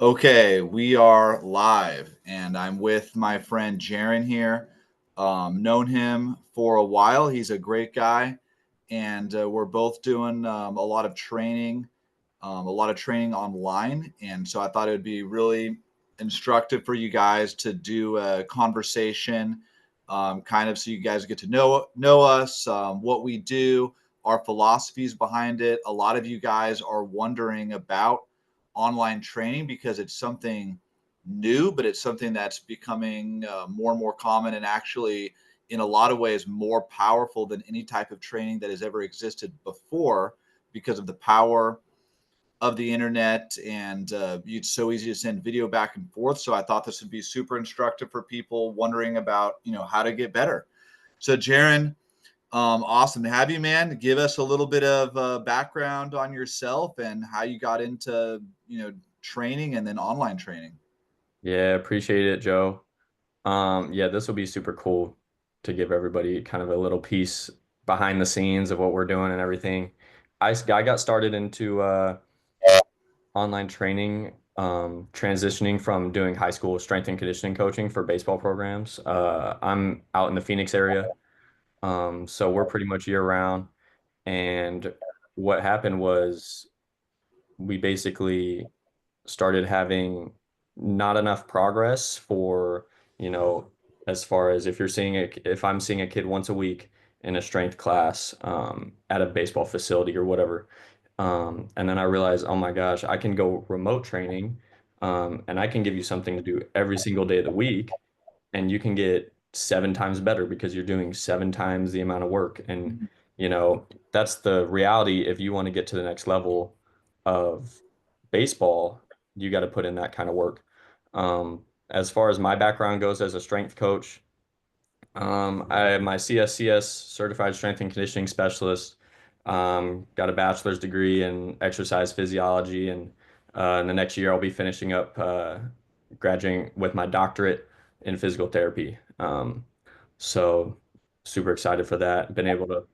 Okay, we are live, and I'm with my friend Jaron here. Known him for a while. He's a great guy, and we're both doing a lot of training online. And so I thought it would be really instructive for you guys to do a conversation, kind of so you guys get to know us, what we do, our philosophies behind it. A lot of you guys are wondering about online training because it's something new, but it's something that's becoming more and more common, and actually, in a lot of ways, more powerful than any type of training that has ever existed before because of the power of the internet. And it's so easy to send video back and forth. So I thought this would be super instructive for people wondering about, how to get better. So, Jaron, awesome to have you, man. Give us a little bit of background on yourself and how you got into, training and then online training. Yeah, appreciate it, Joe. Yeah, this will be super cool to give everybody kind of a little piece behind the scenes of what we're doing and everything. I got started into online training, transitioning from doing high school strength and conditioning coaching for baseball programs. I'm out in the Phoenix area, so we're pretty much year round. And what happened was we basically started having not enough progress for, you know, as far as if I'm seeing a kid once a week in a strength class at a baseball facility or whatever. And then I realized, oh my gosh, I can go remote training, and I can give you something to do every single day of the week, and you can get 7 times better because you're doing 7 times the amount of work. And, that's the reality. If you want to get to the next level of baseball, you got to put in that kind of work. As far as my background goes as a strength coach, I am my CSCS certified strength and conditioning specialist. Got a bachelor's degree in exercise physiology, and in the next year I'll be finishing up graduating with my doctorate in physical therapy. So super excited for that. Been able to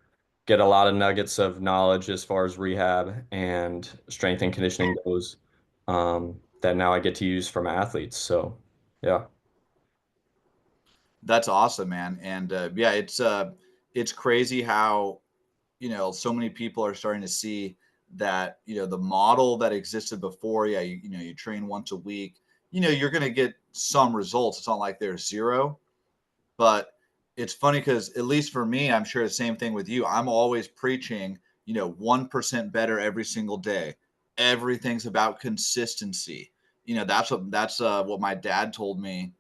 get a lot of nuggets of knowledge as far as rehab and strength and conditioning goes, that now I get to use for my athletes. So yeah. That's awesome, man. And yeah, it's crazy how so many people are starting to see that the model that existed before. Yeah, you train once a week. You're going to get some results. It's not like there's zero. But it's funny because, at least for me, I'm sure the same thing with you. I'm always preaching, 1% better every single day. Everything's about consistency. That's what my dad told me.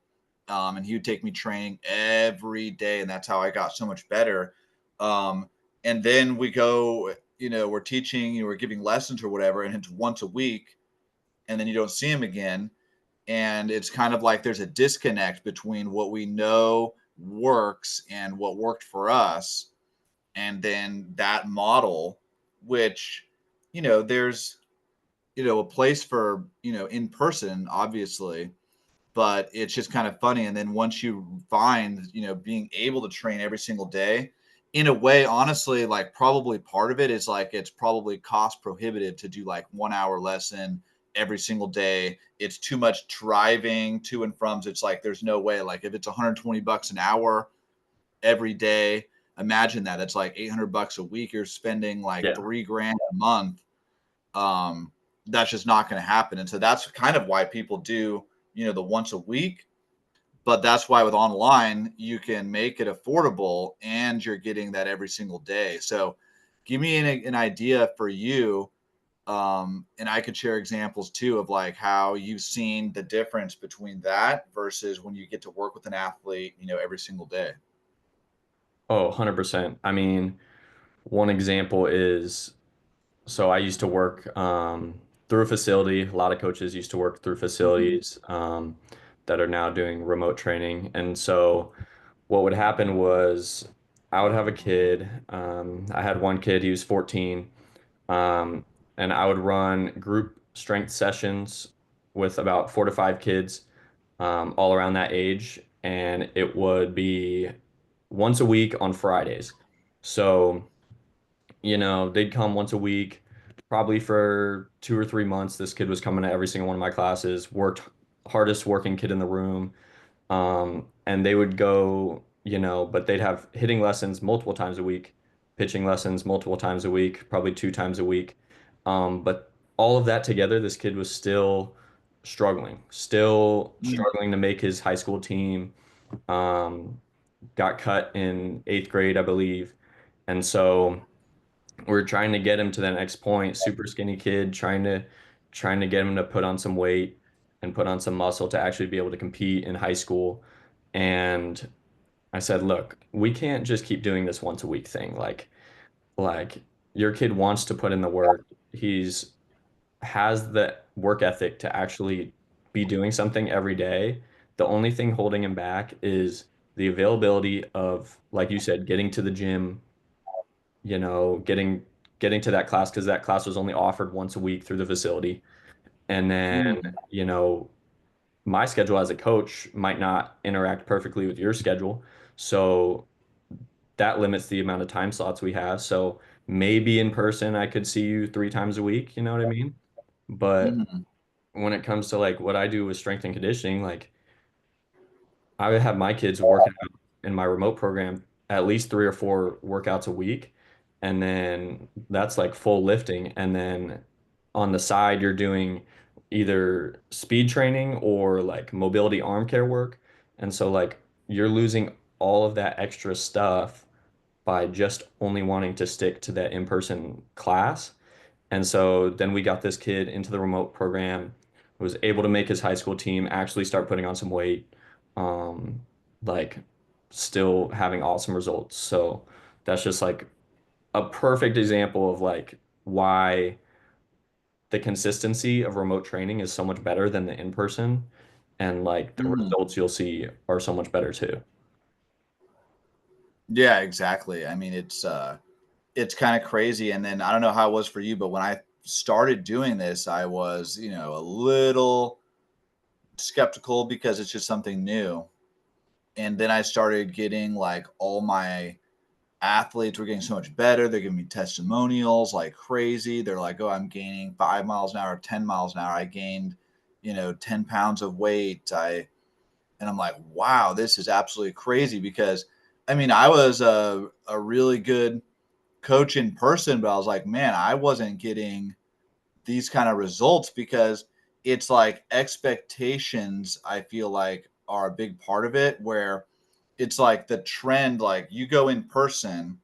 And he would take me training every day, and that's how I got so much better. Um, and then we go, we're teaching, we're giving lessons or whatever, and it's once a week, and then you don't see him again. And it's kind of like there's a disconnect between what we know works and what worked for us, and then that model, which there's a place for in person, obviously, but it's just kind of funny. And then once you find being able to train every single day, in a way, honestly, like, probably part of it is like it's probably cost prohibitive to do like 1 hour lesson every single day. It's too much driving to and from. It's like there's no way. Like, if it's $120 an hour every day, imagine that. It's like $800 a week. You're spending like Yeah. 3 grand a month. um, that's just not going to happen. And so that's kind of why people do, the once a week. But that's why with online, you can make it affordable and you're getting that every single day. So give me an idea for you. And I could share examples too of like how you've seen the difference between that versus when you get to work with an athlete, every single day. Oh, 100%. I mean, one example is, so I used to work through a facility. A lot of coaches used to work through facilities that are now doing remote training. And so what would happen was I would have a kid. I had one kid, he was 14, um, and I would run group strength sessions with about 4 to 5 kids, all around that age. And it would be once a week on Fridays. So, they'd come once a week, probably for 2 or 3 months, this kid was coming to every single one of my classes, worked hardest working kid in the room. And they would go, but they'd have hitting lessons multiple times a week, pitching lessons multiple times a week, probably 2 times a week. But all of that together, this kid was still Mm, struggling to make his high school team. Um, got cut in eighth grade, I believe. And so we're trying to get him to the next point, super skinny kid, trying to get him to put on some weight and put on some muscle to actually be able to compete in high school. And I said, look, we can't just keep doing this once a week thing. Like your kid wants to put in the work. He's has the work ethic to actually be doing something every day. The only thing holding him back is the availability of, like you said, getting to the gym, getting to that class because that class was only offered once a week through the facility. And then, mm, you know, my schedule as a coach might not interact perfectly with your schedule. So that limits the amount of time slots we have. So maybe in person I could see you 3 times a week, you know what I mean? But mm, when it comes to like what I do with strength and conditioning, like I would have my kids working out in my remote program at least 3 or 4 workouts a week. And then that's like full lifting. And then on the side, you're doing either speed training or like mobility arm care work. And so like you're losing all of that extra stuff by just only wanting to stick to that in-person class. And so then we got this kid into the remote program, was able to make his high school team, actually start putting on some weight, um, like still having awesome results. So that's just like a perfect example of like why the consistency of remote training is so much better than the in-person, and like the mm. results you'll see are so much better too. Yeah, exactly. I mean, it's kind of crazy. And then I don't know how it was for you, but when I started doing this, I was, a little skeptical because it's just something new. And then I started getting like all my athletes were getting so much better. They're giving me testimonials like crazy. They're like, oh, I'm gaining 5 miles an hour, 10 miles an hour. I gained, 10 pounds of weight. And I'm like, wow, this is absolutely crazy because I mean, I was a really good coach in person, but I was like, man, I wasn't getting these kind of results because it's like expectations, I feel like, are a big part of it, where it's like the trend, like you go in person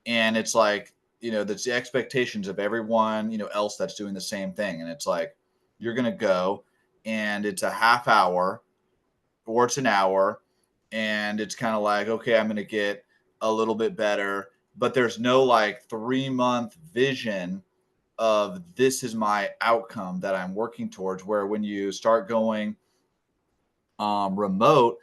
and it's like, that's the expectations of everyone, else that's doing the same thing. And it's like, you're going to go and it's a half hour or it's an hour and it's kind of like, okay, I'm going to get a little bit better, but there's no like 3 month vision of this is my outcome that I'm working towards. Where when you start going remote,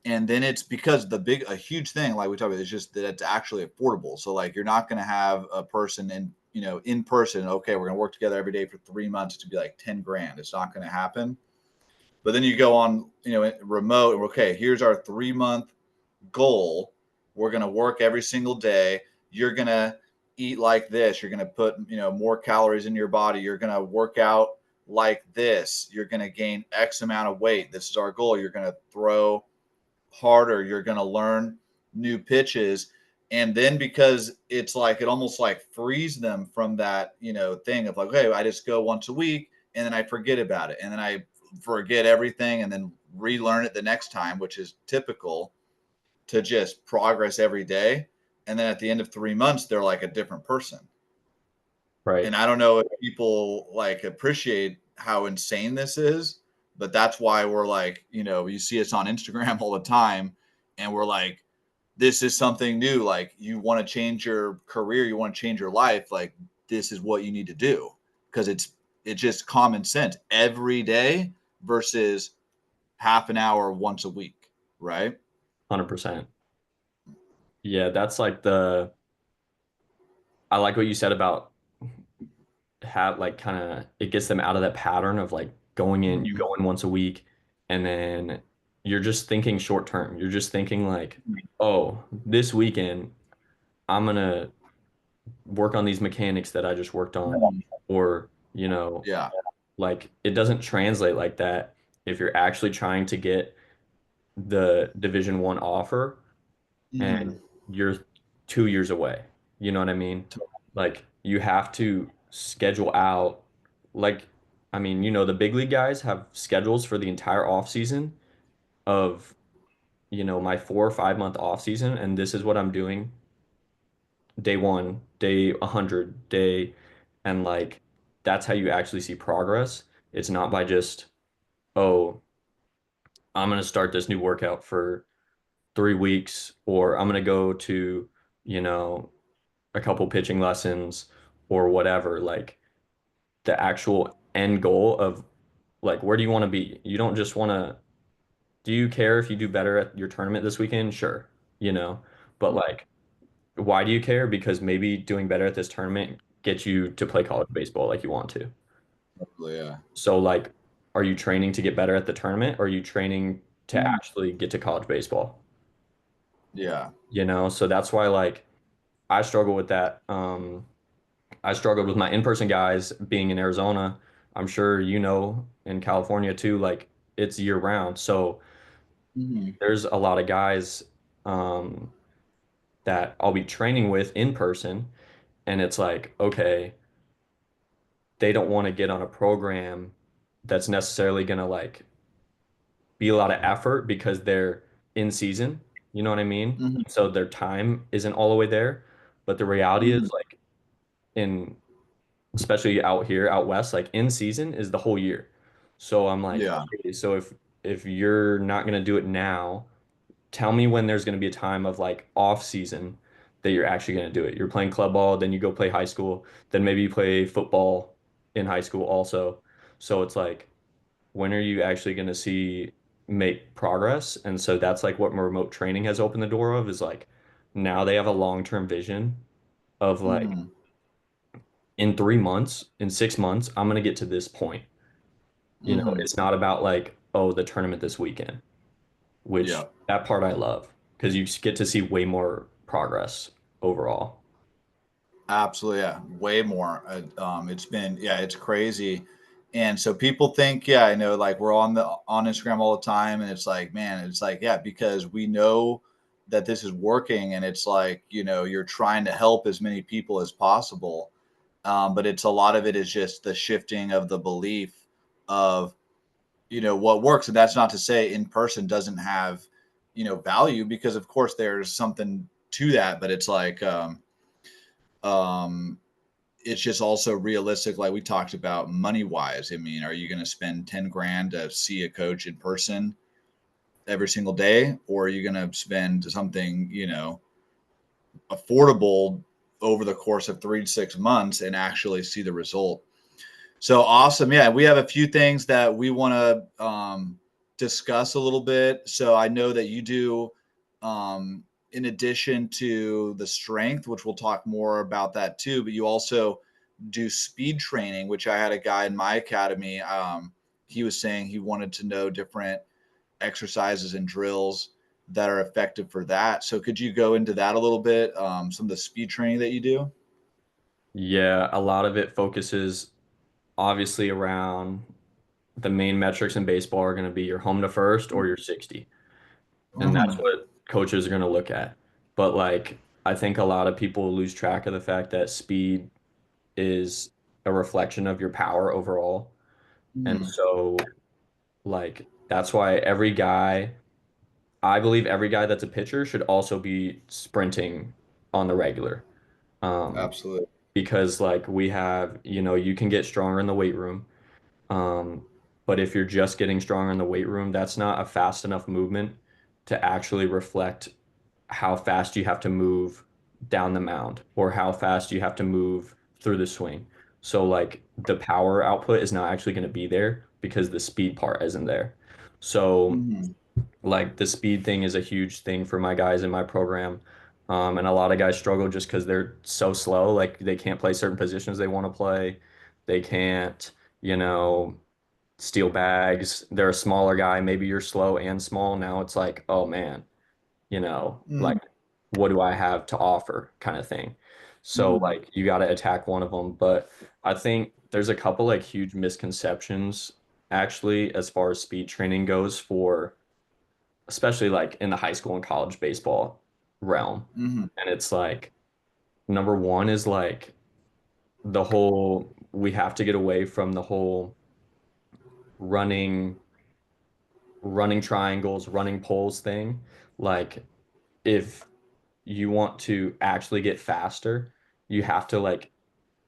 and then it's because a huge thing like we talked about is just that it's actually affordable. So like you're not going to have a person in person. Okay, we're going to work together every day for 3 months to be like 10 grand. It's not going to happen. But then you go on remote and okay, here's our 3 month goal. We're going to work every single day. You're going to eat like this. You're going to put, more calories in your body. You're going to work out like this. You're going to gain X amount of weight. This is our goal. You're going to throw harder. You're going to learn new pitches. And then because it's like, it almost like frees them from that, thing of like, okay, I just go once a week and then I forget about it. And then I forget everything and then relearn it the next time, which is typical, to just progress every day. And then at the end of 3 months, they're like a different person. Right. And I don't know if people like appreciate how insane this is, but that's why we're like, you see us on Instagram all the time and we're like, this is something new. Like you want to change your career, you want to change your life. Like this is what you need to do because it's just common sense every day versus half an hour once a week. Right. 100%. Yeah, that's like I like what you said about have like kind of it gets them out of that pattern of like going in, you go in once a week, and then you're just thinking short term. You're just thinking like, oh, this weekend I'm gonna work on these mechanics that I just worked on. or, you know, Yeah. like it doesn't translate like that if you're actually trying to get the Division 1 offer and Hmm. you're 2 years away. You know what I mean? Like you have to schedule out like I mean, the big league guys have schedules for the entire off season of, my 4 or 5 month off season, and this is what I'm doing day one, day 100, day, and like that's how you actually see progress. It's not by just, oh, I'm gonna start this new workout for 3 weeks, or I'm gonna go to, you know, a couple pitching lessons or whatever. Like the actual end goal of like where do you want to be? You don't just want to, do you care if you do better at your tournament this weekend? Sure, you know, but like why do you care? Because maybe doing better at this tournament gets you to play college baseball like you want to. Yeah. So like, are you training to get better at the tournament or are you training to Mhm. actually get to college baseball? Yeah. So that's why like I struggle with that. I struggled with my in-person guys being in Arizona. I'm sure in California too, like it's year round. So Hmm. there's a lot of guys um, that I'll be training with in person, and it's like, okay, they don't want to get on a program that's necessarily gonna like be a lot of effort because they're in season. You know what I mean? Hmm. So their time isn't all the way there. But the reality Hmm. is like in especially out here, out west, like in season is the whole year. So I'm like, Yeah. okay, so if you're not gonna do it now, tell me when there's gonna be a time of like off season that you're actually gonna do it. You're playing club ball, then you go play high school, then maybe you play football in high school also. So it's like, when are you actually gonna see make progress? And so that's like what remote training has opened the door of is like now they have a long-term vision of like Hmm. in 3 months, in 6 months, I'm gonna get to this point. Hmm. It's not about like, oh, the tournament this weekend, which Yeah. that part I love because you get to see way more progress overall. Absolutely, yeah, way more. It's been, yeah, it's crazy, and so people think, yeah, I know, like we're on Instagram all the time, and it's like, man, it's like, yeah, because we know that this is working, and it's like, you're trying to help as many people as possible, but it's a lot of it is just the shifting of the belief of what works, and that's not to say in person doesn't have value because of course there's something to that, but it's like um it's just also realistic, like we talked about money wise. I mean, are you going to spend 10 grand to see a coach in person every single day, or are you going to spend something affordable over the course of 3 to 6 months and actually see the result? So awesome. Yeah, we have a few things that we want to discuss a little bit. So I know that you do, in addition to the strength, which we'll talk more about that too, but you also do speed training, which I had a guy in my academy. He was saying he wanted to know different exercises and drills that are effective for that. So could you go into that a little bit? Some of the speed training that you do? Yeah, a lot of it focuses obviously around the main metrics in baseball are going to be your home to first or your 60. And that's Hmm. what coaches are going to look at. But like, I think a lot of people lose track of the fact that speed is a reflection of your power overall. And Hmm. so, like, that's why I believe every guy that's a pitcher should also be sprinting on the regular. Um, Absolutely. because like we have, you can get stronger in the weight room. Um, but if you're just getting stronger in the weight room, that's not a fast enough movement to actually reflect how fast you have to move down the mound or how fast you have to move through the swing. So like the power output is not actually going to be there because the speed part isn't there. So Hmm. like the speed thing is a huge thing for my guys in my program. And a lot of guys struggle just because they're so slow. Like they can't play certain positions they want to play. They can't, you know, steal bags. They're a smaller guy. Maybe you're slow and small. Now it's like, oh man, like Hmm. what do I have to offer kind of thing. So Mhm. like you got to attack one of them. But I think there's a couple like huge misconceptions actually as far as speed training goes for especially like in the high school and college baseball realm. Mhm. And it's like number one is like the whole we have to get away from the whole running running triangles, running poles thing. Like if you want to actually get faster, you have to like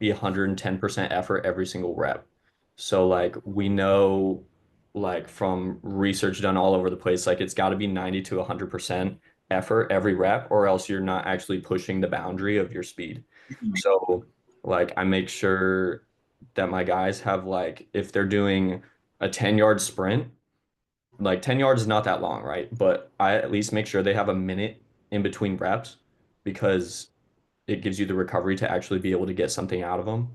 be 110% effort every single rep. So like we know like from research done all over the place, like it's got to be 90 to 100% effort every rep, or else you're not actually pushing the boundary of your speed. Mhm. So like I make sure that my guys have like if they're doing a 10-yard sprint, like 10 yards is not that long, right? But I at least make sure they have a minute in between reps because it gives you the recovery to actually be able to get something out of them.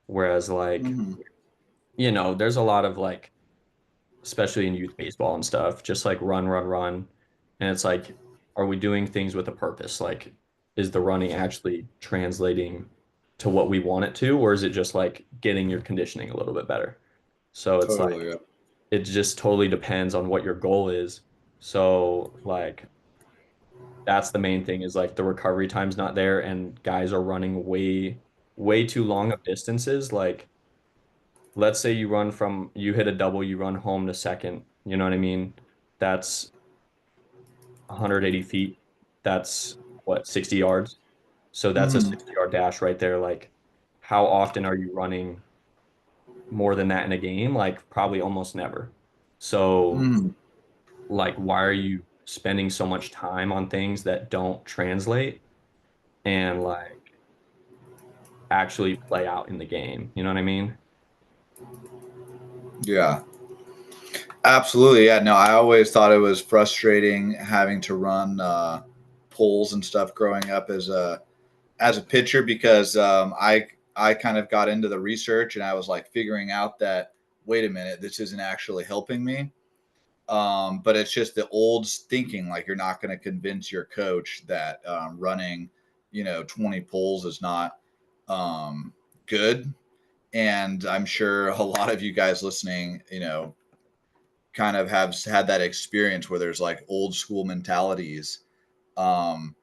Whereas like, Mhm. there's a lot of like, especially in youth baseball and stuff, just like run, run, run. And it's like, are we doing things with a purpose? Like, is the running actually translating to what we want it to, or is it just like getting your conditioning a little bit better? So it's Totally. like Yeah. it just totally depends on what your goal is. So like that's the main thing is like the recovery time's not there and guys are running way too long of distances. Like let's say you hit a double, you run home to second, you know what I mean? That's 180 feet. That's what, 60 yards? So that's a Mhm. 60-yard dash right there. Like how often are you running more than that in a game? Like probably almost never. So Mhm. like why are you spending so much time on things that don't translate and like actually play out in the game? You know what I mean? Yeah. Absolutely. Yeah. No, I always thought it was frustrating having to run pulls and stuff growing up as a pitcher because I kind of got into the research and I was like figuring out that wait a minute, this isn't actually helping me. But it's just the old thinking, like you're not going to convince your coach that running, 20 pulls is not good. And I'm sure a lot of you guys listening, kind of have had that experience where there's like old school mentalities, um,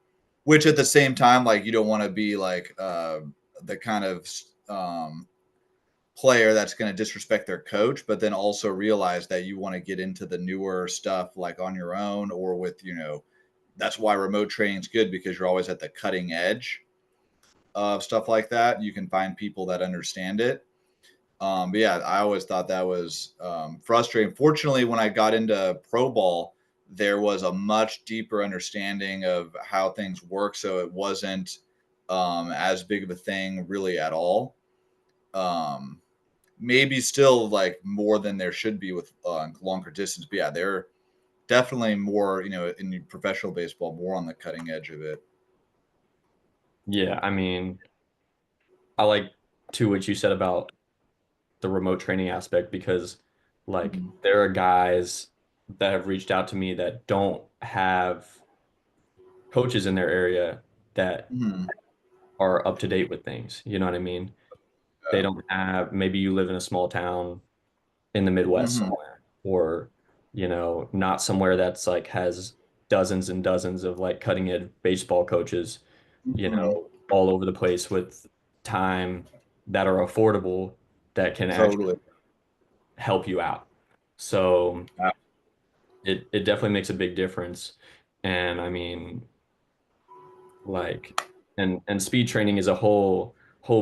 which at the same time, like you don't want to be like the kind of um, player that's going to disrespect their coach, but then also realize that you want to get into the newer stuff like on your own or with, that's why remote training is good because you're always at the cutting edge of stuff like that. You can find people that understand it. But yeah, I always thought that was frustrating. Fortunately, when I got into pro ball, there was a much deeper understanding of how things work. So it wasn't as big of a thing really at all. Um, Maybe still like more than there should be with longer distance. But yeah, they're definitely more, in professional baseball, more on the cutting edge of it. Yeah, I mean, I like too what you said about the remote training aspect because like Mhm. there are guys that have reached out to me that don't have coaches in their area that Mhm. are up to date with things. You know what I mean? They Yeah. don't have, maybe you live in a small town in the Midwest Mhm. somewhere, or, not somewhere that's like has dozens and dozens of like cutting edge baseball coaches, Mhm. all over the place with time that are affordable that can actually Totally. help you out. So it definitely makes a big difference. And I mean, like, and speed training is a whole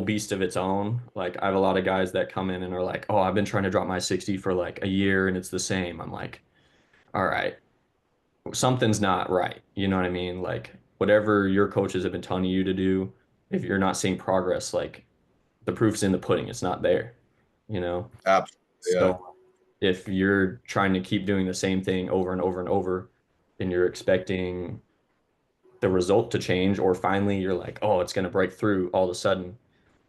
beast of its own. Like I have a lot of guys that come in and are like, "Oh, I've been trying to drop my 60 for like a year and it's the same." I'm like, "All right, something's not right." You know what I mean? Like whatever your coaches have been telling you to do, if you're not seeing progress, like the proof's in the pudding. It's not there, you know? Absolutely. Yeah. So if you're trying to keep doing the same thing over and over and over, and you're expecting the result to change, or finally you're like, oh, it's going to break through all of a sudden,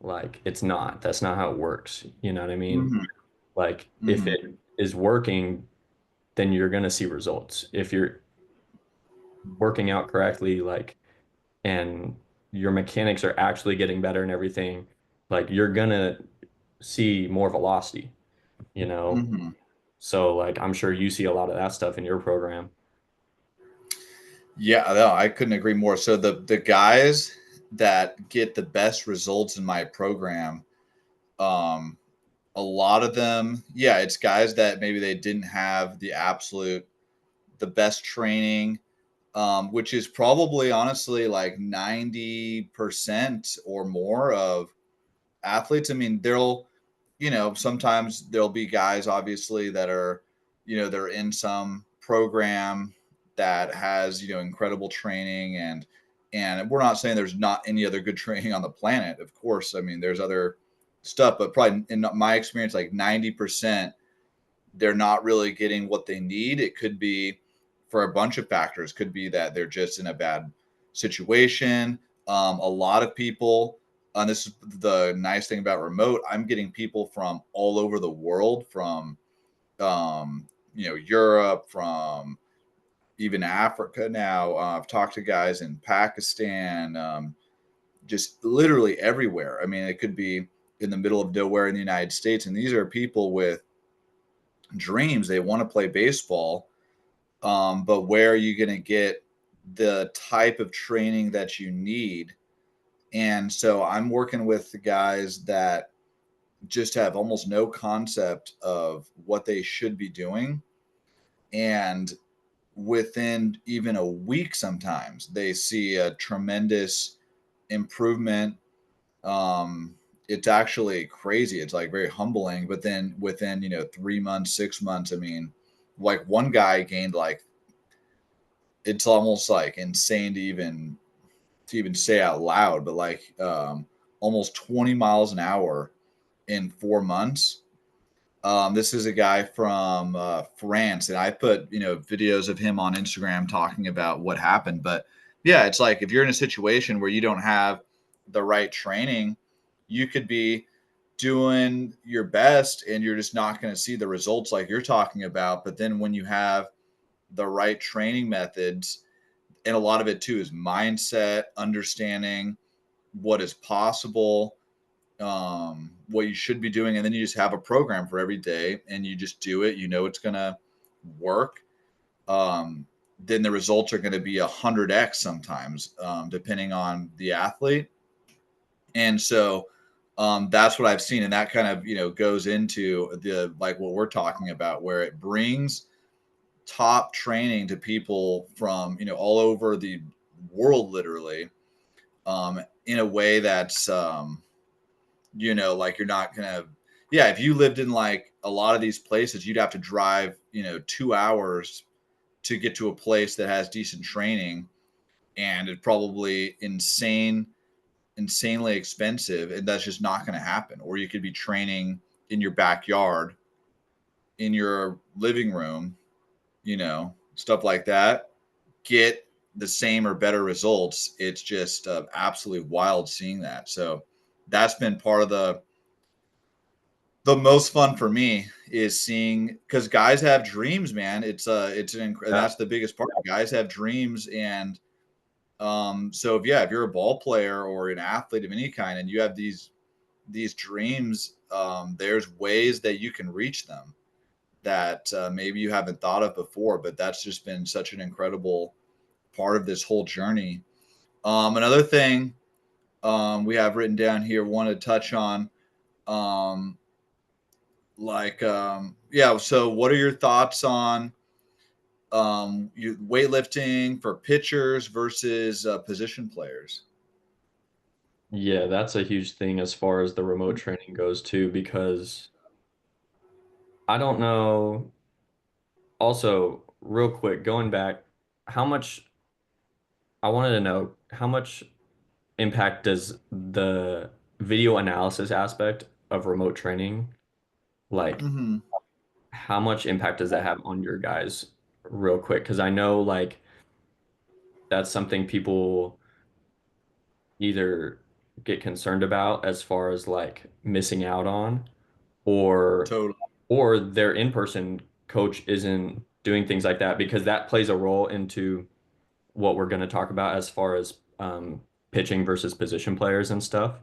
like it's not. That's not how it works. You know what I mean? Mhm. Like if Mhm. it is working, then you're going to see results. If you're working out correctly, like, and your mechanics are actually getting better and everything, like you're gonna see more velocity, you know? Hmm. So like I'm sure you see a lot of that stuff in your program. Yeah, no, I couldn't agree more. So the guys that get the best results in my program, um, a lot of them, yeah, it's guys that maybe they didn't have the best training, which is probably honestly like 90% or more of athletes. I mean, sometimes there'll be guys obviously that are, they're in some program that has, incredible training, and we're not saying there's not any other good training on the planet. Of course, I mean, there's other stuff, but probably in my experience, like 90%, they're not really getting what they need. It could be for a bunch of factors. Could be that they're just in a bad situation. A lot of people, and this is the nice thing about remote, I'm getting people from all over the world, from Europe, from even Africa now. I've talked to guys in Pakistan, just literally everywhere. I mean, it could be in the middle of nowhere in the United States, and these are people with dreams. They want to play baseball, but where are you going to get the type of training that you need? And so I'm working with the guys that just have almost no concept of what they should be doing. And within even a week, sometimes they see a tremendous improvement. Um, it's actually crazy. It's like very humbling. But then within, 3 months, 6 months, I mean, like one guy gained like, it's almost like insane to even say out loud, but like almost 20 miles an hour in 4 months. This is a guy from France, and I put videos of him on Instagram talking about what happened. But yeah, it's like if you're in a situation where you don't have the right training, you could be doing your best, and you're just not going to see the results like you're talking about. But then when you have the right training methods, and a lot of it too is mindset, understanding what is possible, what you should be doing, and then you just have a program for every day, and you just do it. You know it's gonna work. Then the results are going to be 100x sometimes, depending on the athlete. And so that's what I've seen, and that kind of goes into the like what we're talking about, where it brings top training to people from all over the world, literally, in a way that's like you're not gonna, yeah, if you lived in like a lot of these places, you'd have to drive 2 hours to get to a place that has decent training, and it's probably insanely expensive, and that's just not going to happen. Or you could be training in your backyard, in your living room, stuff like that, get the same or better results. It's just absolutely wild seeing that. So that's been part of the most fun for me, is seeing, because guys have dreams, man. And Yeah. that's the biggest part. Guys have dreams, and so if, yeah, if you're a ball player or an athlete of any kind, and you have these dreams, there's ways that you can reach them that maybe you haven't thought of before. But that's just been such an incredible part of this whole journey. Another thing we have written down here, want to touch on, um, yeah. So, what are your thoughts on weightlifting for pitchers versus position players? Yeah, that's a huge thing as far as the remote training goes too, because I don't know. Also, real quick, going back, how much I wanted to know how much impact does the video analysis aspect of remote training, like Mm-hmm. how much impact does that have on your guys real quick? Because I know like that's something people either get concerned about as far as like missing out on, or Totally. their in-person coach isn't doing things like that, because that plays a role into what we're going to talk about as far as pitching versus position players and stuff.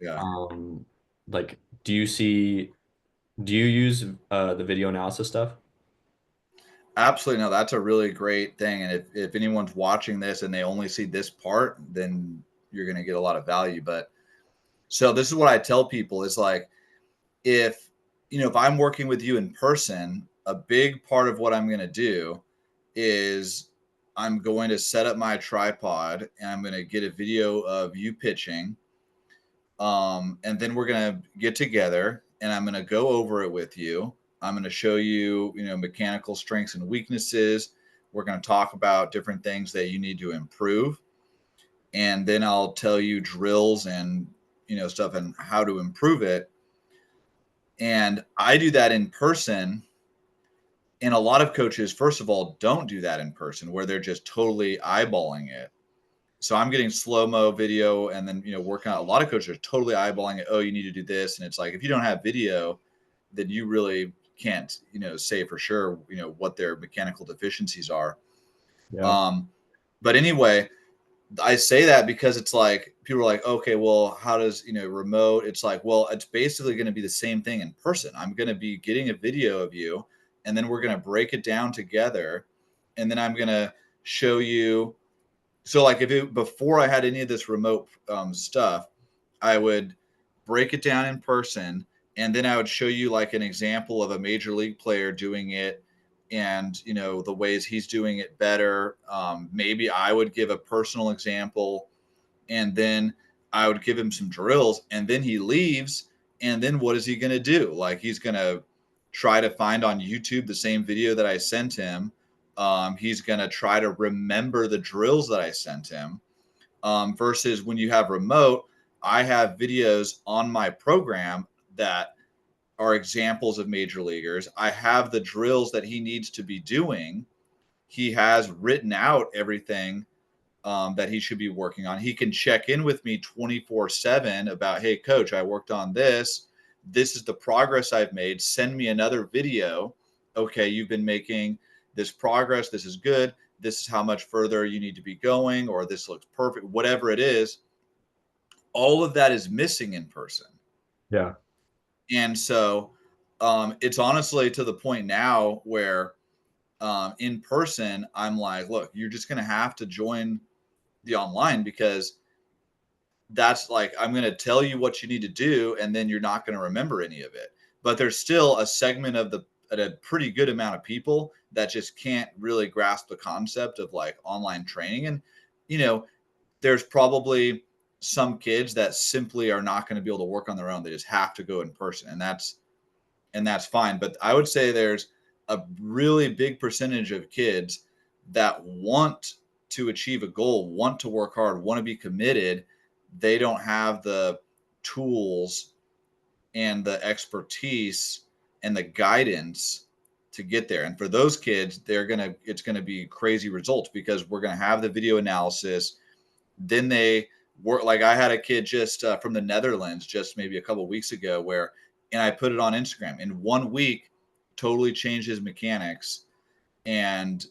Yeah. Um, like, do you use the video analysis stuff? Absolutely. No, that's a really great thing. And if anyone's watching this and they only see this part, then you're going to get a lot of value. But so this is what I tell people is like, if, if I'm working with you in person, a big part of what I'm going to do is I'm going to set up my tripod and I'm going to get a video of you pitching. And then we're going to get together and I'm going to go over it with you. I'm going to show you, mechanical strengths and weaknesses. We're going to talk about different things that you need to improve. And then I'll tell you drills and, stuff and how to improve it. And I do that in person. And a lot of coaches, first of all, don't do that in person where they're just totally eyeballing it. So I'm getting slow mo video and then, working out. A lot of coaches are totally eyeballing it. Oh, you need to do this. And it's like, if you don't have video, then you really can't, say for sure, what their mechanical deficiencies are. Yeah. Um, but anyway, I say that because it's like people are like, okay, well, how does remote? It's like, well, it's basically going to be the same thing in person. I'm going to be getting a video of you, and then we're going to break it down together, and then I'm going to show you. So, like, before I had any of this remote stuff, I would break it down in person, and then I would show you like an example of a major league player doing it, and the ways he's doing it better. Maybe I would give a personal example, and then I would give him some drills, and then he leaves, and then what is he going to do? Like he's going to try to find on YouTube the same video that I sent him. He's going to try to remember the drills that I sent him. Versus when you have remote, I have videos on my program that are examples of major leaguers. I have the drills that he needs to be doing. He has written out everything that he should be working on. He can check in with me 24/7 about, hey, coach, I worked on this. This is the progress I've made. Send me another video. Okay, you've been making this progress. This is good. This is how much further you need to be going, or this looks perfect, whatever it is. All of that is missing in person. Yeah. And so it's honestly to the point now where in person, I'm like, look, you're just going to have to join the online because that's like, I'm going to tell you what you need to do, and then you're not going to remember any of it. But there's still a segment of a pretty good amount of people that just can't really grasp the concept of like online training. And, you know, there's probably some kids that simply are not going to be able to work on their own. They just have to go in person, and that's fine. But I would say there's a really big percentage of kids that want to achieve a goal, want to work hard, want to be committed. They don't have the tools and the expertise and the guidance to get there. And for those kids, it's gonna be crazy results because we're gonna have the video analysis. Then they work, like I had a kid just from the Netherlands just maybe a couple of weeks ago and I put it on Instagram in 1 week, totally changed his mechanics. And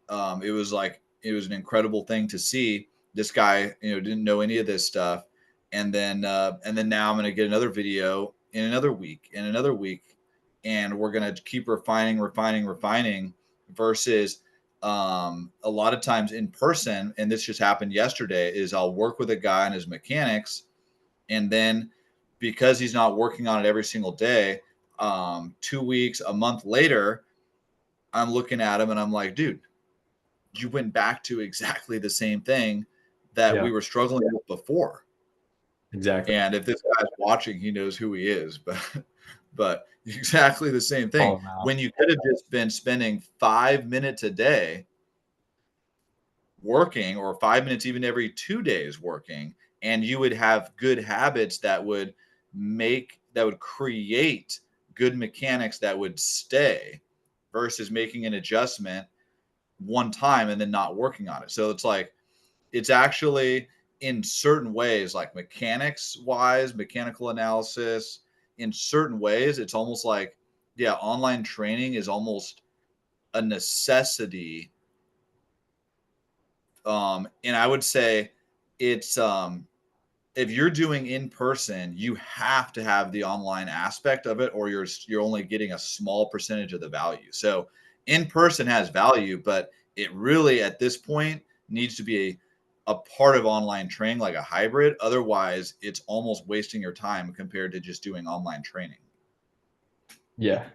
it was an incredible thing to see. This guy, didn't know any of this stuff. And then now I'm going to get another video in another week, and we're going to keep refining versus a lot of times in person. And this just happened yesterday is I'll work with a guy on his mechanics, and then because he's not working on it every single day, 2 weeks, a month later, I'm looking at him and I'm like, dude, you went back to exactly the same thing that Yeah. we were struggling with before. Exactly. And if this guy's watching, he knows who he is. But exactly the same thing. Call them out. When you could have just been spending 5 minutes a day working, or 5 minutes even every 2 days working, and you would have good habits that would create good mechanics that would stay versus making an adjustment one time and then not working on it. So it's like, it's actually in certain ways, like mechanics wise, mechanical analysis, in certain ways, it's almost like, yeah, online training is almost a necessity. And I would say it's if you're doing in person, you have to have the online aspect of it, or you're only getting a small percentage of the value. So in person has value, but it really at this point needs to be a part of online training, like a hybrid. Otherwise, it's almost wasting your time compared to just doing online training. Yeah,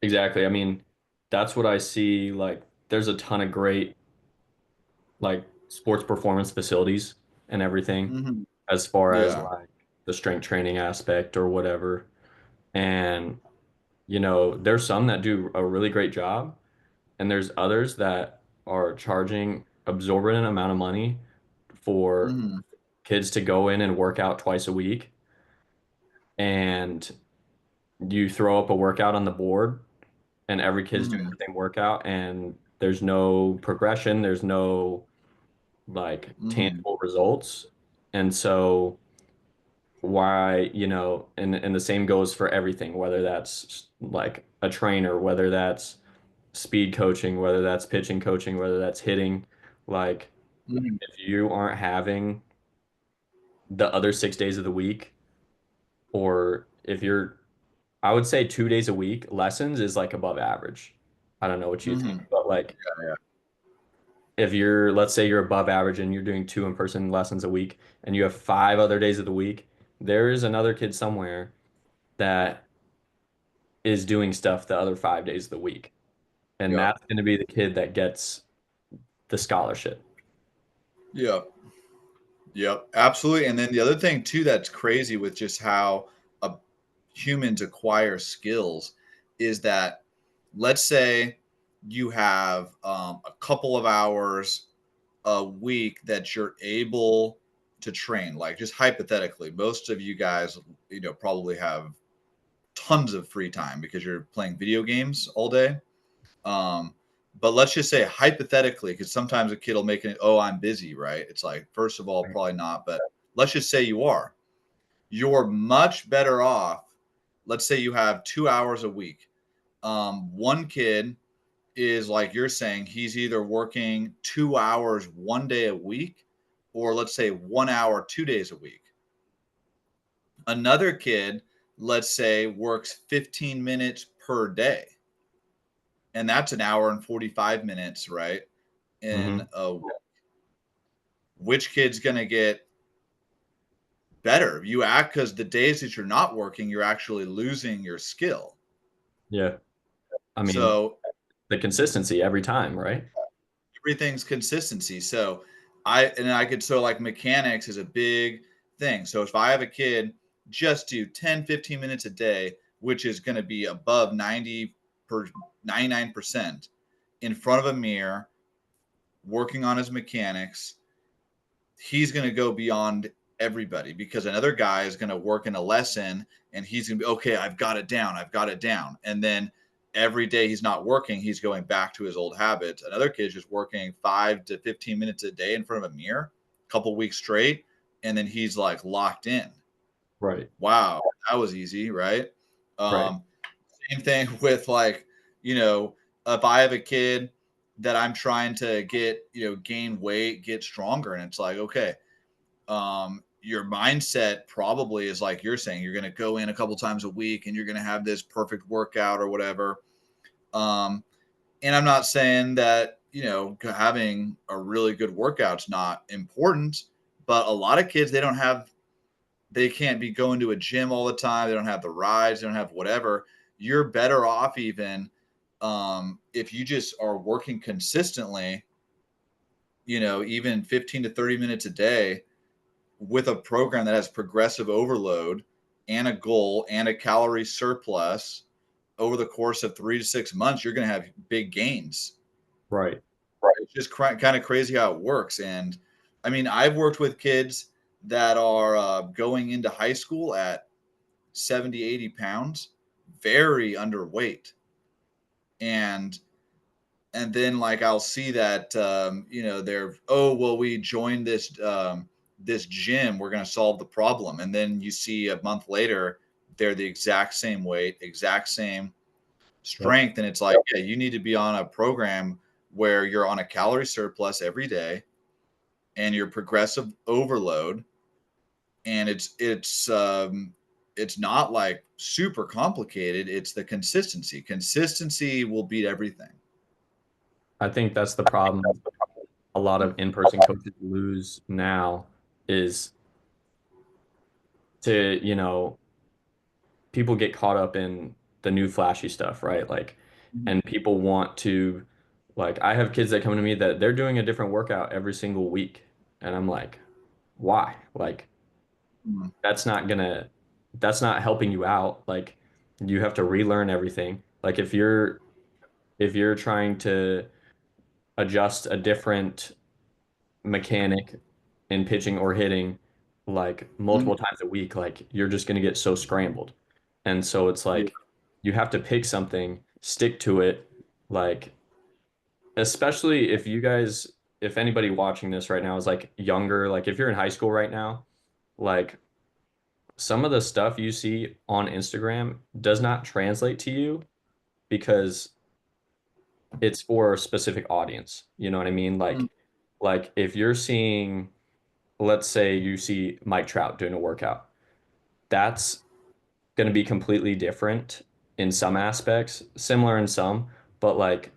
exactly. I mean, that's what I see. Like, there's a ton of great like sports performance facilities and everything Hmm. as far as Yeah. like the strength training aspect or whatever. And, there's some that do a really great job, and there's others that are charging absorbent amount of money for Hmm. kids to go in and work out twice a week. And you throw up a workout on the board, and every kid's doing Hmm. the same workout, and there's no progression, there's no like Hmm. tangible results. And so why, and the same goes for everything, whether that's like a trainer, whether that's speed coaching, whether that's pitching coaching, whether that's hitting, like Hmm. if you aren't having the other 6 days of the week, or if you're, I would say 2 days a week lessons is like above average. I don't know what you think, Hmm. but like Yeah. if you're, let's say you're above average and you're doing two in-person lessons a week and you have 5 other days of the week, there is another kid somewhere that is doing stuff the other 5 days of the week. And Yep. that's going to be the kid that gets the scholarship. Yep. Yep. Absolutely. And then the other thing too that's crazy with just how uh, humans acquire skills is that, let's say you have a couple of hours a week that you're able to train. Like, just hypothetically, most of you guys, probably have tons of free time because you're playing video games all day. Um, but let's just say hypothetically, because sometimes a kid will make it, oh, I'm busy, right? It's like, first of all, probably not, but let's just say you are. You're much better off. Let's say you have 2 hours a week. One kid is like you're saying, he's either working 2 hours one day a week, or let's say 1 hour 2 days a week. Another kid, let's say, works 15 minutes per day, and that's an hour and 45 minutes, right? In Hmm. a Which kid's going to get better? You act, because the days that you're not working, you're actually losing your skill. Yeah. I mean, So the consistency every time, right? everything's consistency. So I could, so like mechanics is a big thing. So if I have a kid, just do 10, 15 minutes a day, which is going to be above 99% in front of a mirror, working on his mechanics, he's going to go beyond everybody, because another guy is going to work in a lesson and he's going to be, okay, I've got it down. I've got it down. And then every day he's not working, he's going back to his old habits. Another kid's just working 5 to 15 minutes a day in front of a mirror, a couple weeks straight. And then he's like locked in. Right. Wow. That was easy. Right. Right. Um, Same thing with like, you know, if I have a kid that I'm trying to get, gain weight, get stronger. And it's like, okay, your mindset probably is like you're saying, you're going to go in a couple times a week and you're going to have this perfect workout or whatever. Um, and I'm not saying that, having a really good workout's not important, but a lot of kids, they can't be going to a gym all the time. They don't have the rides, they don't have whatever. You're better off even if you just are working consistently, even 15 to 30 minutes a day with a program that has progressive overload and a goal and a calorie surplus over the course of 3 to 6 months, you're going to have big gains. Right. Right. It's just kind of crazy how it works. And I mean, I've worked with kids that are going into high school at 70, 80 pounds, very underweight. And then like I'll see that they're, oh well, we joined this gym, we're going to solve the problem, and then you see a month later they're the exact same weight, exact same Yep. strength, and it's like, yeah, you need to be on a program where you're on a calorie surplus every day, and your progressive overload, and it's not like super complicated. It's the consistency. Consistency will beat everything. I think that's the problem a lot of in-person coaches lose now is to, people get caught up in the new flashy stuff, right? Like, Mhm. and people want to, like, I have kids that come to me that they're doing a different workout every single week. And I'm like, why? Like, Mhm. that's not gonna, that's not helping you out. Like, you have to relearn everything. Like, if you're trying to adjust a different mechanic in pitching or hitting like multiple Mhm. times a week, like you're just going to get so scrambled. And so it's Yeah. like you have to pick something, stick to it, like especially if you guys, if anybody watching this right now is like younger, like if you're in high school right now, like some of the stuff you see on Instagram does not translate to you because it's for a specific audience. You know what I mean? Mhm. Like if you're seeing, let's say you see Mike Trout doing a workout, that's going to be completely different in some aspects, similar in some, but like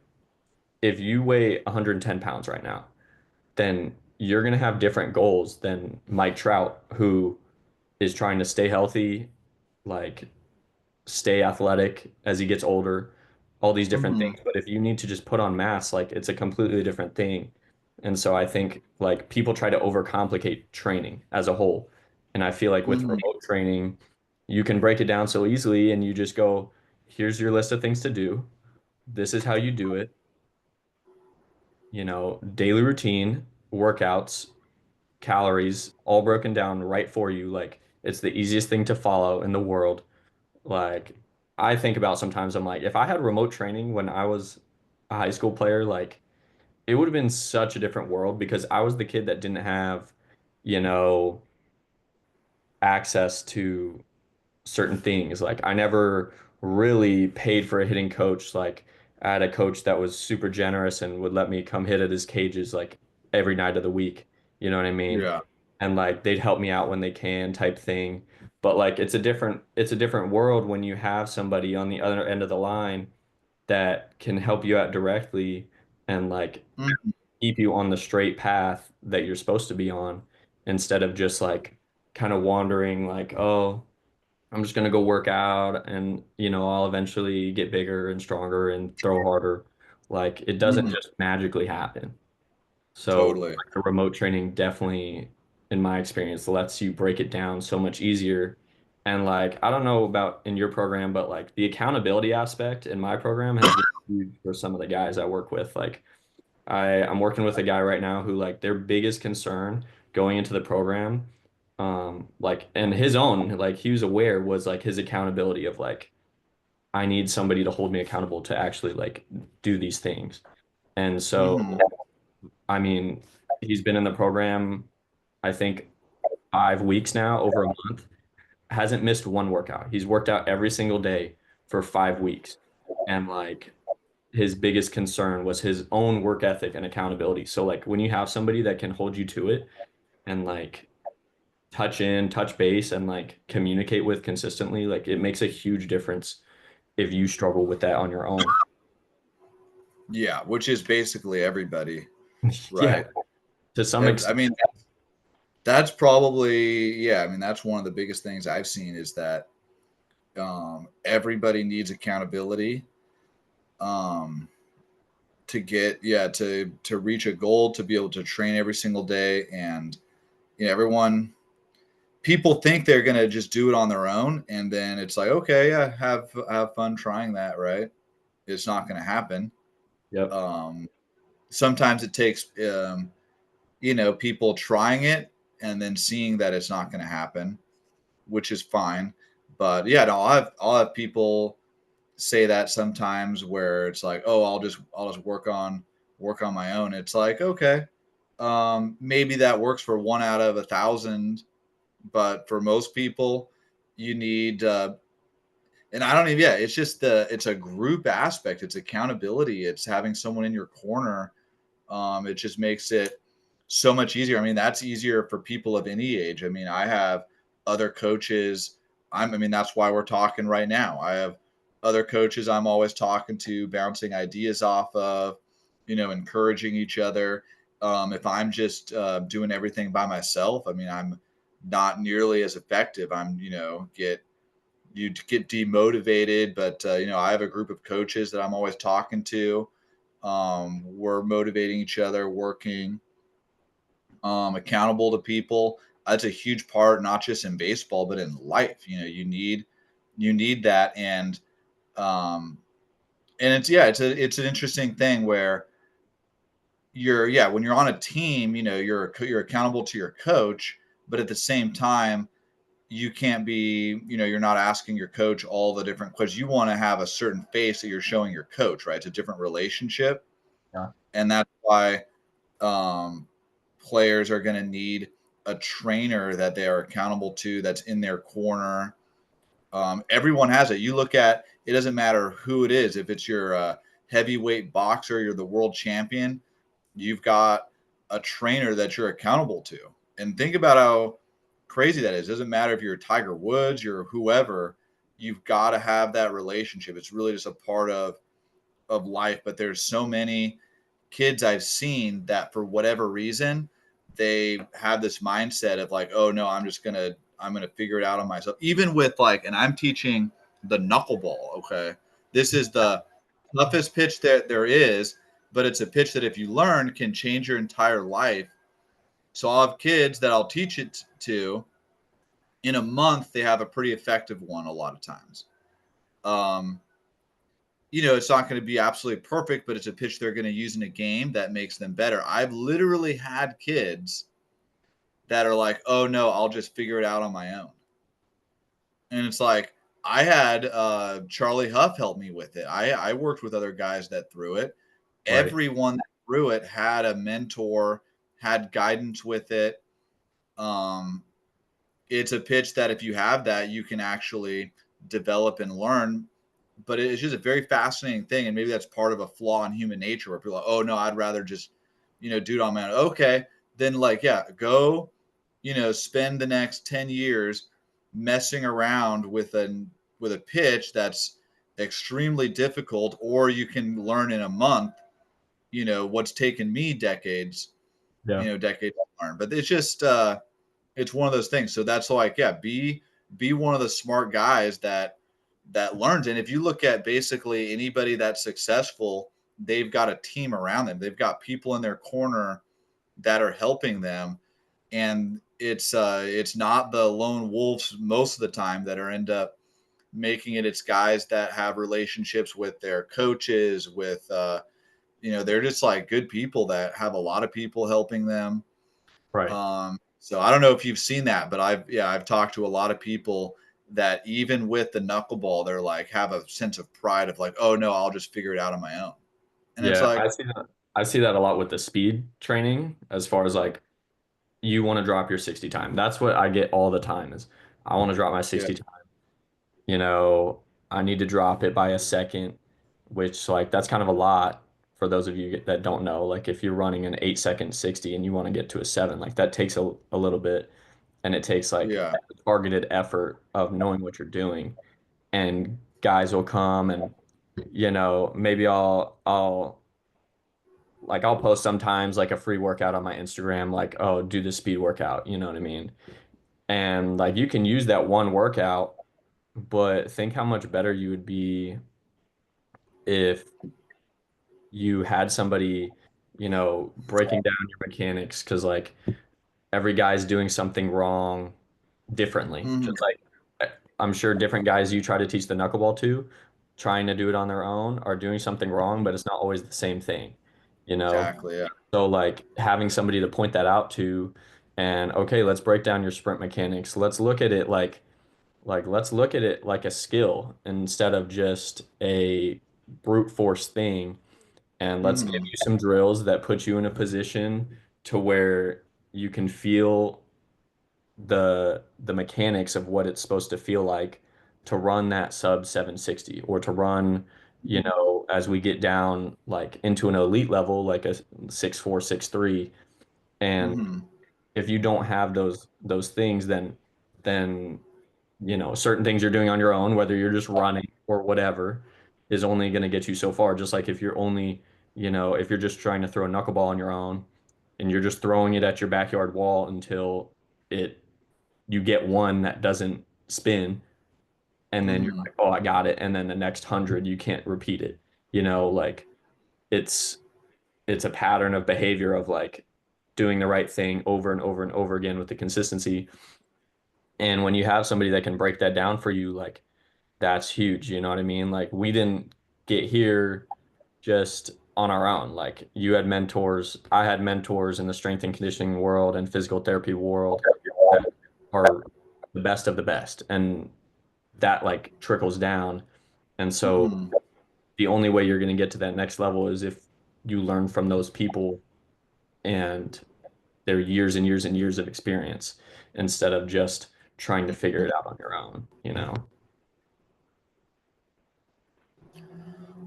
if you weigh 110 pounds right now, then you're going to have different goals than Mike Trout, who is trying to stay healthy, like stay athletic as he gets older, all these different Mhm. things. But if you need to just put on mass, like it's a completely different thing. And so I think like people try to overcomplicate training as a whole. And I feel like with Mhm. remote training, you can break it down so easily and you just go, here's your list of things to do. This is how you do it. Daily routine, workouts, calories, all broken down right for you. Like it's the easiest thing to follow in the world. Like I think about sometimes I'm like, if I had remote training when I was a high school player, like it would have been such a different world because I was the kid that didn't have, you know, access to certain things. Like I never really paid for a hitting coach. Like I had a coach that was super generous and would let me come hit at his cages like every night of the week. You know what I mean? Yeah. And like they'd help me out when they can type thing. But like it's a different world when you have somebody on the other end of the line that can help you out directly and like Mhm. keep you on the straight path that you're supposed to be on instead of just like kind of wandering like, oh, I'm just gonna go work out and I'll eventually get bigger and stronger and throw harder. Like it doesn't Mhm. just magically happen. So Totally. like, the remote training definitely, in my experience, lets you break it down so much easier. And like I don't know about in your program, but like the accountability aspect in my program has been huge for some of the guys I work with. Like I'm working with a guy right now who like their biggest concern going into the program, like and his own, like he was aware was like his accountability of like I need somebody to hold me accountable to actually like do these things. And so, Mhm. I mean, he's been in the program, I think 5 weeks now, over a month, hasn't missed one workout. He's worked out every single day for 5 weeks. And like his biggest concern was his own work ethic and accountability. So like when you have somebody that can hold you to it and like touch base and like communicate with consistently, like it makes a huge difference if you struggle with that on your own. Yeah, which is basically everybody, Yeah, right? to some I extent. mean, that's probably, yeah. I mean, that's one of the biggest things I've seen is that everybody needs accountability um, to get, yeah, to reach a goal, to be able to train every single day, and everyone, people think they're gonna just do it on their own, and then it's like, okay, yeah, have fun trying that, right? It's not gonna happen. Yep. Um, Sometimes it takes people trying it and then seeing that it's not going to happen, which is fine. But yeah, no, I'll have people say that sometimes where it's like, oh, I'll just work on my own. It's like, okay, maybe that works for 1 out of 1,000, but for most people, you need and I don't even, yeah, it's just it's a group aspect, it's accountability, it's having someone in your corner. It just makes it so much easier. I mean, that's easier for people of any age. I mean, I have other coaches. I mean, that's why we're talking right now. I have other coaches I'm always talking to, bouncing ideas off of, encouraging each other. If I'm just doing everything by myself, I mean, I'm not nearly as effective. You get demotivated, but I have a group of coaches that I'm always talking to. We're motivating each other, working accountable to people. That's a huge part, not just in baseball, but in life. You need that, um, and it's an interesting thing where when you're on a team, you're accountable to your coach, but at the same time, you can't be, you're not asking your coach all the different questions. You want to have a certain face that you're showing your coach, right? It's a different relationship, Yeah. and that's why um, players are going to need a trainer that they are accountable to, that's in their corner. Everyone has it. You look at it, doesn't matter who it is. If it's your heavyweight boxer, you're the world champion, you've got a trainer that you're accountable to. And think about how crazy that is. It doesn't matter if you're Tiger Woods, you're whoever, you've got to have that relationship. It's really just a part of life. But there's so many kids I've seen that for whatever reason, they have this mindset of like, oh no, I'm gonna figure it out on myself. Even with like, and I'm teaching the knuckleball. Okay, this is the toughest pitch that there is, but it's a pitch that if you learn can change your entire life. So I'll have kids that I'll teach it to. In a month, they have a pretty effective one a lot of times. Um, it's not going to be absolutely perfect, but it's a pitch they're going to use in a game that makes them better. I've literally had kids that are like, oh no, I'll just figure it out on my own. And it's like, I had Charlie Huff help me with it. I worked with other guys that threw it. Right. Everyone that threw it had a mentor, had guidance with it. Um, it's a pitch that if you have that, you can actually develop and learn. But it's just a very fascinating thing, and maybe that's part of a flaw in human nature where people are like, oh no, I'd rather just do it on my own. Okay, then like go spend the next 10 years messing around with a pitch that's extremely difficult, or you can learn in a month what's taken me decades Yeah. decades to learn. But it's just it's one of those things. So that's like, be one of the smart guys that learns. And if you look at basically anybody that's successful, they've got a team around them. They've got people in their corner that are helping them. And it's not the lone wolves most of the time that are end up making it. It's guys that have relationships with their coaches, with they're just like good people that have a lot of people helping them. Right. So I don't know if you've seen that, but I've talked to a lot of people that even with the knuckleball, they're like have a sense of pride of like, oh no, I'll just figure it out on my own. And it's Yeah, like, I see that. I see that a lot with the speed training as far as like you want to drop your 60 time. That's what I get all the time is I want to drop my yeah, 60 time. You know, I need to drop it by a second, which like that's kind of a lot for those of you that don't know. Like if you're running an 8 second 60 and you want to get to a seven, like that takes a little bit and it takes like yeah, targeted effort of knowing what you're doing. And guys will come and maybe I'll post sometimes like a free workout on my Instagram, like, oh, do the speed workout, you know what I mean? And like you can use that one workout, but think how much better you would be if you had somebody, breaking down your mechanics because like every guy's doing something wrong differently. mhm, Just like I'm sure different guys you try to teach the knuckleball to, trying to do it on their own are doing something wrong, but it's not always the same thing, you know? exactly, yeah, So like having somebody to point that out to and okay, let's break down your sprint mechanics. Let's look at it like let's look at it like a skill instead of just a brute force thing. And let's give hmm you some drills that put you in a position to where you can feel the mechanics of what it's supposed to feel like to run that sub 760 or to run, as we get down like into an elite level, like a 6'4", 6'3", And Mm-hmm. if you don't have those things, then certain things you're doing on your own, whether you're just running or whatever, is only going to get you so far. Just like if you're only, if you're just trying to throw a knuckleball on your own and you're just throwing it at your backyard wall until it you get one that doesn't spin, and then you're Mm-hmm. like, oh, I got it, and then the next 100 you can't repeat it. Like it's it's a pattern of behavior of like doing the right thing over and over and over again with the consistency. And when you have somebody that can break that down for you, like that's huge. You know what I mean? Like we didn't get here just on our own. Like you had mentors, I had mentors in the strength and conditioning world and physical therapy world that are the best of the best. And that like trickles down. And so Mm-hmm. the only way you're going to get to that next level is if you learn from those people and their years and years and years of experience instead of just trying to figure it out on your own.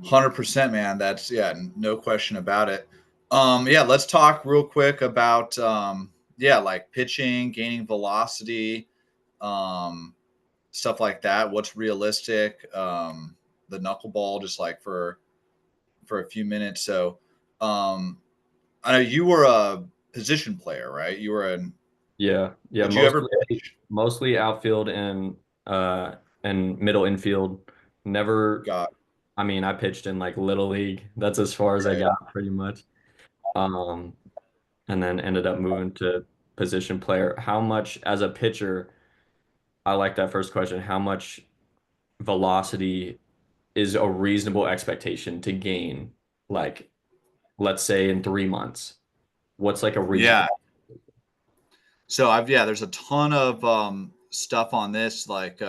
100%, man. That's yeah, no question about it. Yeah, let's talk real quick about yeah, like pitching, gaining velocity, um, stuff like that. What's realistic? The knuckleball, just like for a few minutes. So, um, I know you were a position player, right? You were an. Yeah, yeah, Would you ever mostly pitch? mostly outfield and middle infield. Never, Got I mean, I pitched in like little league. That's as far as I right. got pretty much. Um, and then ended up moving to position player. How much as a pitcher, I like that first question. How much velocity is a reasonable expectation to gain? Like, let's say in 3 months, what's like a Yeah. reasonable? So I've yeah, there's a ton of stuff on this. Like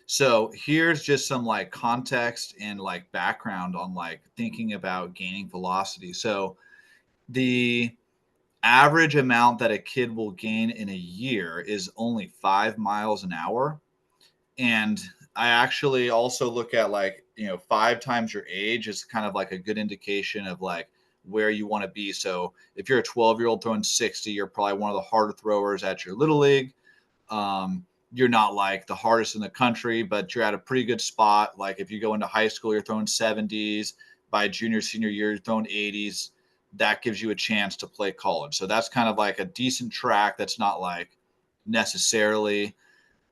so here's just some like context and like background on like thinking about gaining velocity. So the average amount that a kid will gain in a year is only 5 miles an hour. And I actually also look at like, 5 times your age is kind of like a good indication of like where you want to be. So if you're a 12-year-old throwing 60, you're probably one of the harder throwers at your little league. You're not like the hardest in the country, but you're at a pretty good spot. Like if you go into high school, you're throwing 70s. By junior, senior year, you're throwing 80s. That gives you a chance to play college. So that's kind of like a decent track. That's not like necessarily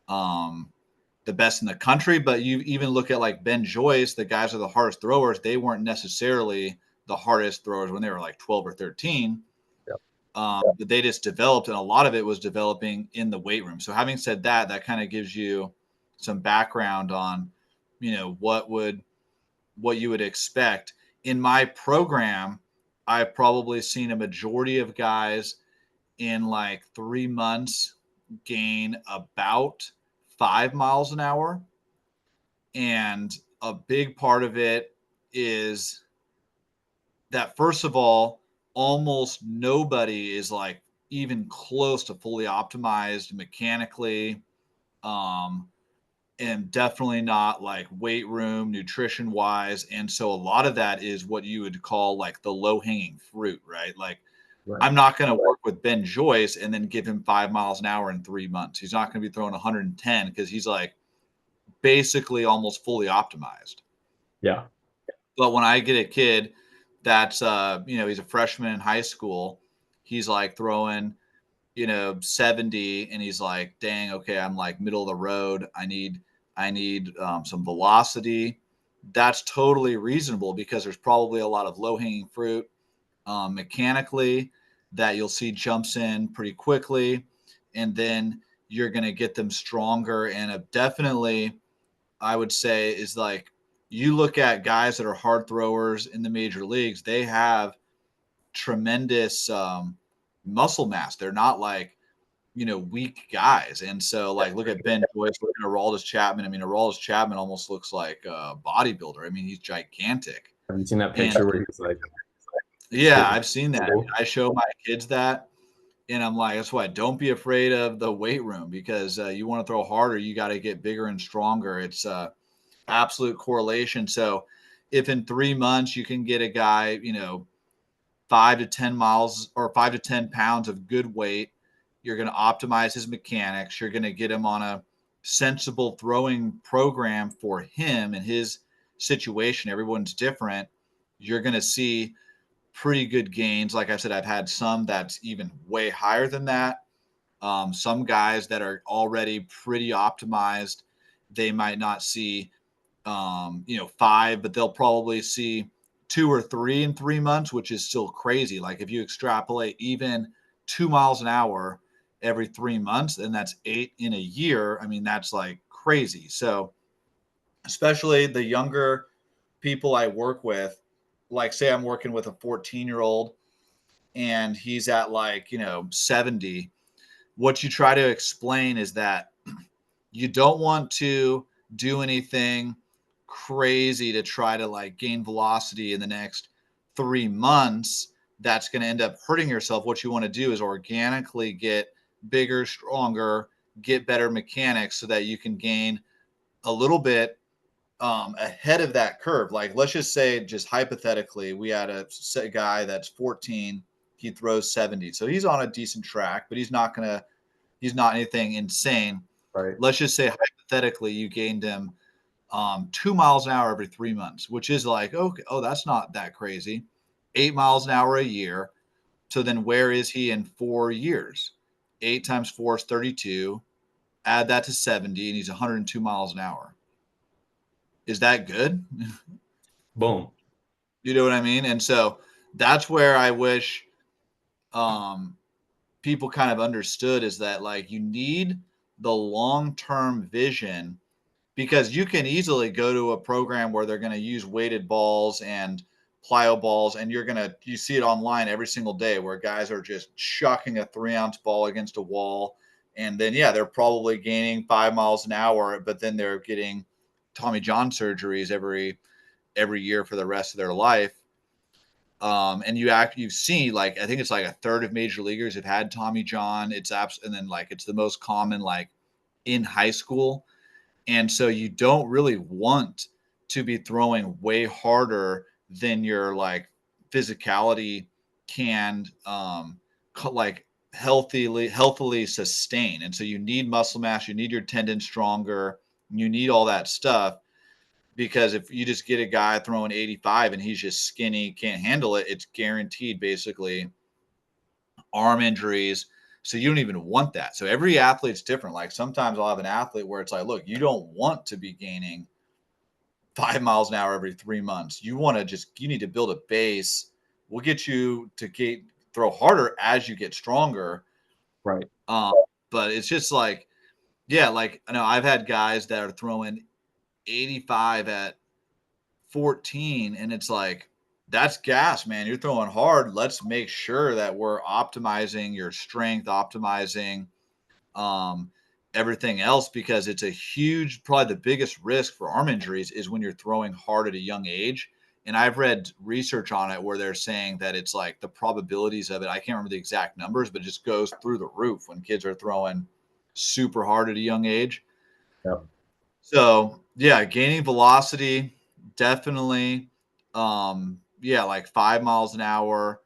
um, the best in the country, but you even look at like Ben Joyce, the guys are the hardest throwers. They weren't necessarily the hardest throwers when they were like 12 or 13. Yep. But they just developed, and a lot of it was developing in the weight room. So having said that, that kind of gives you some background on, what you would expect. In my program, I've probably seen a majority of guys in like 3 months gain about 5 miles an hour. And a big part of it is that, first of all, almost nobody is like even close to fully optimized mechanically. Um, and definitely not like weight room, nutrition wise. And so a lot of that is what you would call like the low hanging fruit, right? Like, Right. I'm not going to work with Ben Joyce and then give him 5 miles an hour in 3 months. He's not going to be throwing 110 because he's like basically almost fully optimized. Yeah. But when I get a kid that's he's a freshman in high school, he's like throwing, 70 and he's like, dang, okay, I'm like middle of the road. I need some velocity. That's totally reasonable because there's probably a lot of low hanging fruit mechanically that you'll see jumps in pretty quickly. And then you're going to get them stronger. And definitely, I would say, is like you look at guys that are hard throwers in the major leagues, they have tremendous muscle mass. They're not like, weak guys. And so, like, look at Ben Joyce, look at Aroldis Chapman. I mean, Aroldis Chapman almost looks like a bodybuilder. I mean, he's gigantic. Have you seen that And picture where he's like yeah, sitting? I've seen that. I show my kids that. And I'm like, that's why don't be afraid of the weight room because you want to throw harder, you got to get bigger and stronger. It's absolute correlation. So if in 3 months you can get a guy, 5 to 10 miles or 5 to 10 pounds of good weight. You're going to optimize his mechanics. You're going to get him on a sensible throwing program for him and his situation. Everyone's different. You're going to see pretty good gains. Like I said, I've had some that's even way higher than that. Some guys that are already pretty optimized, they might not see, 5, but they'll probably see 2 or 3 in 3 months, which is still crazy. Like if you extrapolate even 2 miles an hour every 3 months, and that's 8 in a year. I mean, that's like crazy. So, especially the younger people I work with, like say I'm working with a 14-year-old and he's at like, 70. What you try to explain is that you don't want to do anything crazy to try to like gain velocity in the next 3 months. That's going to end up hurting yourself. What you want to do is organically get bigger, stronger, get better mechanics so that you can gain a little bit ahead of that curve. Like, let's just say, just hypothetically, we had a guy that's 14, he throws 70. So he's on a decent track, but he's not anything insane. Right. Let's just say hypothetically you gained him 2 miles an hour every 3 months, which is like, okay, oh, that's not that crazy. 8 miles an hour a year. So then where is he in 4 years? 8 times 4 is 32. Add that to 70, and he's 102 miles an hour. Is that good? Boom. You know what I mean? And so that's where I wish um, people kind of understood is that like you need the long-term vision, because you can easily go to a program where they're going to use weighted balls and plyo balls, and you see it online every single day where guys are just chucking a 3-ounce ball against a wall, and then yeah, they're probably gaining 5 miles an hour, but then they're getting Tommy John surgeries every year for the rest of their life. And you've seen, like, I think it's like a third of major leaguers have had Tommy John. And then like it's the most common like in high school. And so you don't really want to be throwing way harder than your like physicality can like healthily sustain. And so you need muscle mass, you need your tendons stronger, you need all that stuff, because if you just get a guy throwing 85 and he's just skinny, can't handle it, it's guaranteed basically arm injuries. So you don't even want that. So every athlete's different. Like sometimes I'll have an athlete where it's like, look, you don't want to be gaining 5 miles an hour every 3 months. You need to build a base. We'll get you to throw harder as you get stronger. Right. Um, but it's just like, yeah, like I know I've had guys that are throwing 85 at 14, and it's like, that's gas, man. You're throwing hard. Let's make sure that we're optimizing your strength, optimizing um, everything else, because it's a huge, probably the biggest risk for arm injuries is when you're throwing hard at a young age. And I've read research on it where they're saying that it's like the probabilities of it, I can't remember the exact numbers, but it just goes through the roof when kids are throwing super hard at a young age. Yep. So yeah, gaining velocity, definitely. Yeah, like 5 miles an hour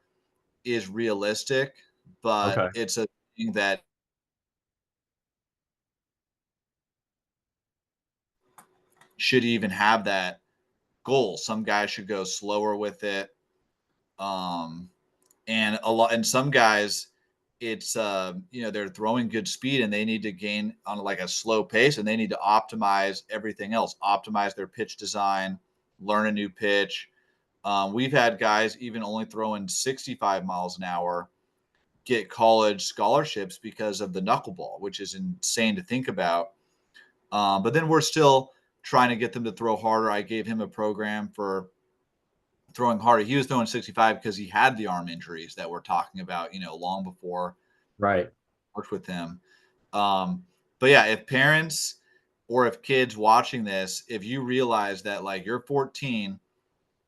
is realistic, but Okay. it's a thing that should even have that goal. Some guys should go slower with it. Um, and some guys, it's they're throwing good speed and they need to gain on like a slow pace, and they need to optimize everything else, optimize their pitch design, learn a new pitch. We've had guys even only throwing 65 miles an hour get college scholarships because of the knuckleball, which is insane to think about. But then we're still trying to get them to throw harder. I gave him a program for throwing harder. He was throwing 65 because he had the arm injuries that we're talking about, long before Right. I worked with him. But yeah, if parents or if kids watching this, if you realize that like you're 14,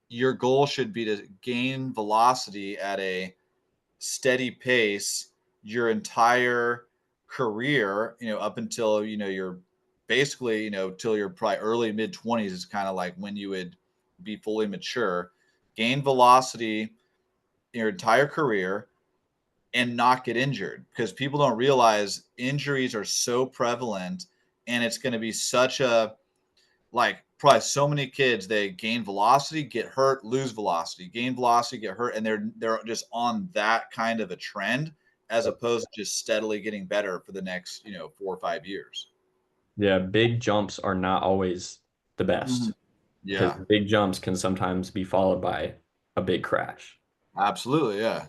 your goal should be to gain velocity at a steady pace your entire career, up until, you're basically, till you're probably early mid 20s is kind of like when you would be fully mature. Gain velocity your entire career and not get injured, because people don't realize injuries are so prevalent, and it's going to be such a, like, probably so many kids, they gain velocity, get hurt, lose velocity, gain velocity, get hurt, and they're just on that kind of a trend, as opposed to just steadily getting better for the next 4 or 5 years. Yeah, big jumps are not always the Hmm. best because Yeah, big jumps can sometimes be followed by a big crash. absolutely. Yeah.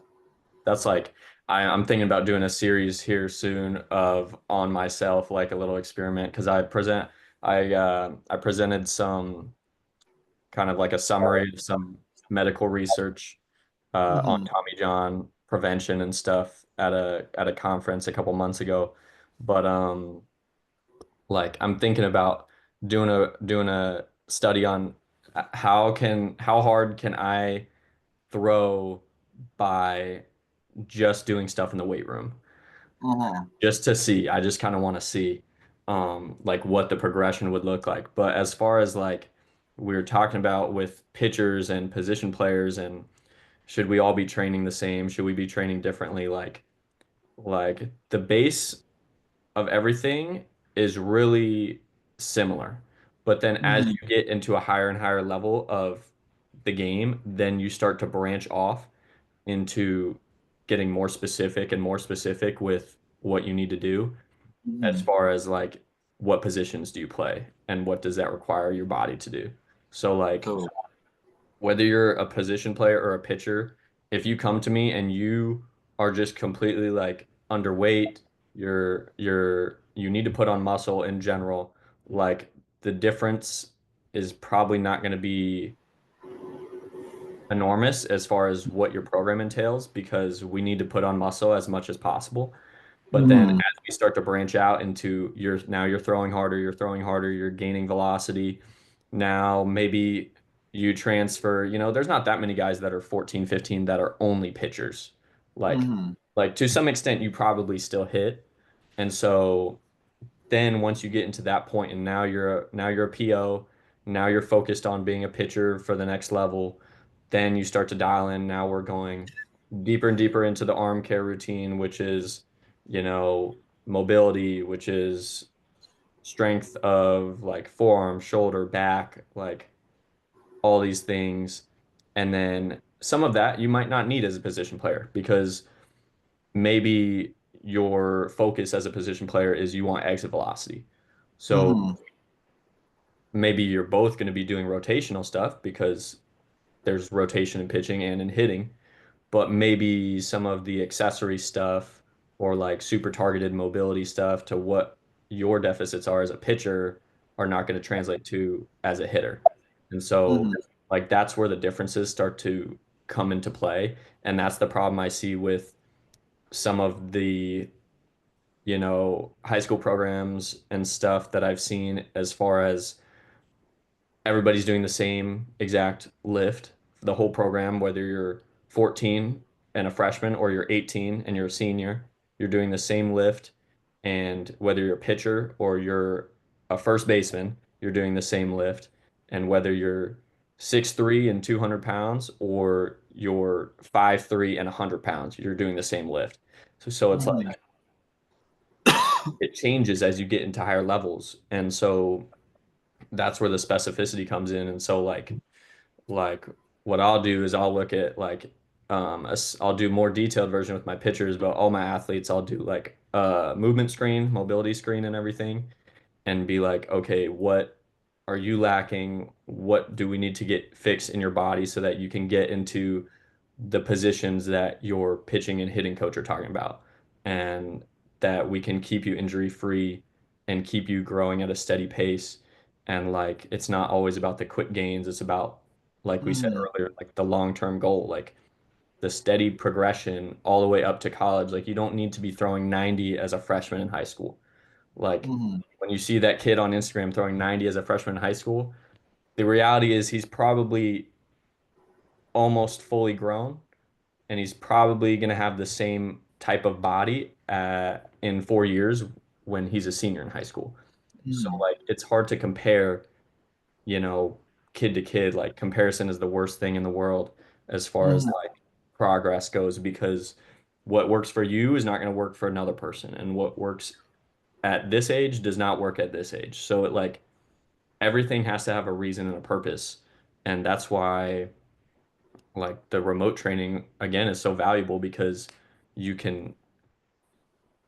That's like I'm thinking about doing a series here soon of on myself, like a little experiment, because I presented some kind of like a summary of some medical research on Hmm. Tommy John prevention and stuff at a conference a couple months ago. But like I'm thinking about doing a study on how hard can I throw by just doing stuff in the weight room Hmm. just to see. I just kind of want to see like what the progression would look like. But as far as like we were talking about with pitchers and position players and should we all be training the same? Should we be training differently? Like the base of everything is really similar. But then as Hmm. you get into a higher and higher level of the game, then you start to branch off into getting more specific with what you need to do as Hmm. far as like what positions do you play and what does that require your body to do. So like Totally. whether you're a position player or a pitcher, if you come to me and you are just completely like underweight, you need to put on muscle in general, like the difference is probably not going to be enormous as far as what your program entails because we need to put on muscle as much as possible. But then Hmm. as we start to branch out into you're throwing harder, you're gaining velocity. Now maybe you transfer, there's not that many guys that are 14, 15 that are only pitchers. Like Hmm. like to some extent you probably still hit. And so then once you get into that point and now you're a PO, now you're focused on being a pitcher for the next level, then you start to dial in. Now we're going deeper and deeper into the arm care routine, which is, you know, mobility, which is strength of like forearm, shoulder, back, like all these things. And then some of that you might not need as a position player because maybe your focus as a position player is you want exit velocity. So Hmm. maybe you're both going to be doing rotational stuff because there's rotation in pitching and in hitting, but maybe some of the accessory stuff or like super targeted mobility stuff to what your deficits are as a pitcher are not going to translate to as a hitter. And so Hmm. like that's where the differences start to come into play. And that's the problem I see with some of the high school programs and stuff that I've seen as far as everybody's doing the same exact lift for the whole program, whether you're 14 and a freshman or you're 18 and you're a senior, you're doing the same lift. And whether you're a pitcher or you're a first baseman, you're doing the same lift. And whether you're 6'3" and 200 pounds or you're 5'3" and 100 pounds, you're doing the same lift. So it's Hmm. like it changes as you get into higher levels. And so that's where the specificity comes in. And so like what I'll do is I'll look at like I'll do more detailed version with my pitchers, but all my athletes I'll do like movement screen, mobility screen and everything and be like, okay, what are you lacking? What do we need to get fixed in your body so that you can get into the positions that your pitching and hitting coach are talking about, and that we can keep you injury free and keep you growing at a steady pace. And like, it's not always about the quick gains. It's about, like we said Hmm. earlier, like the long-term goal, like the steady progression all the way up to college. Like, you don't need to be throwing 90 as a freshman in high school. Like Hmm. when you see that kid on Instagram throwing 90 as a freshman in high school, the reality is he's probably almost fully grown and he's probably going to have the same type of body in 4 years when he's a senior in high school. So Hmm. like it's hard to compare, you know, kid to kid. Like comparison is the worst thing in the world as far as Hmm. like progress goes, because what works for you is not going to work for another person, and what works at this age does not work at this age. So it like everything has to have a reason and a purpose. And that's why like the remote training again is so valuable, because you can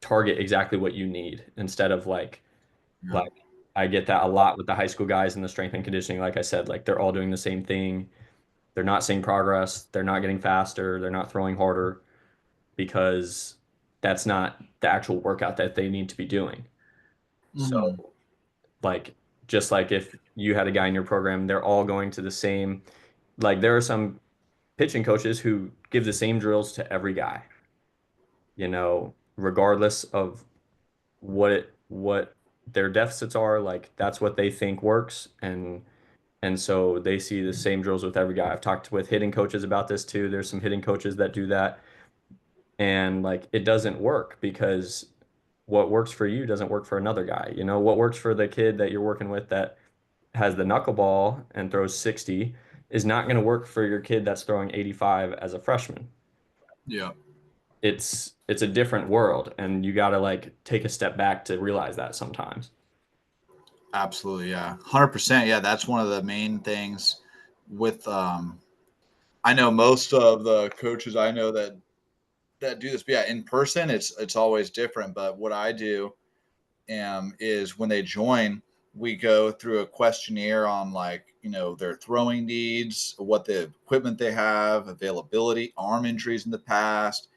target exactly what you need instead of Yeah. like I get that a lot with the high school guys in the strength and conditioning. Like I said, like they're all doing the same thing. They're not seeing progress. They're not getting faster. They're not throwing harder, because that's not the actual workout that they need to be doing. So Hmm. like just like if you had a guy in your program, they're all going to the same, like there are some pitching coaches who give the same drills to every guy, regardless of what their deficits are, like that's what they think works. And so they see the same drills with every guy. I've talked with hitting coaches about this too. There's some hitting coaches that do that, and like it doesn't work, because what works for you doesn't work for another guy. What works for the kid that you're working with that has the knuckleball and throws 60 is not going to work for your kid that's throwing 85 as a freshman. Yeah. It's a different world, and you got to like take a step back to realize that sometimes. Absolutely. Yeah. 100%. Yeah. That's one of the main things with, I know most of the coaches I know that do this. But yeah, in person, it's always different. But what I do is when they join, we go through a questionnaire on like their throwing needs, what the equipment they have, availability, arm injuries in the past,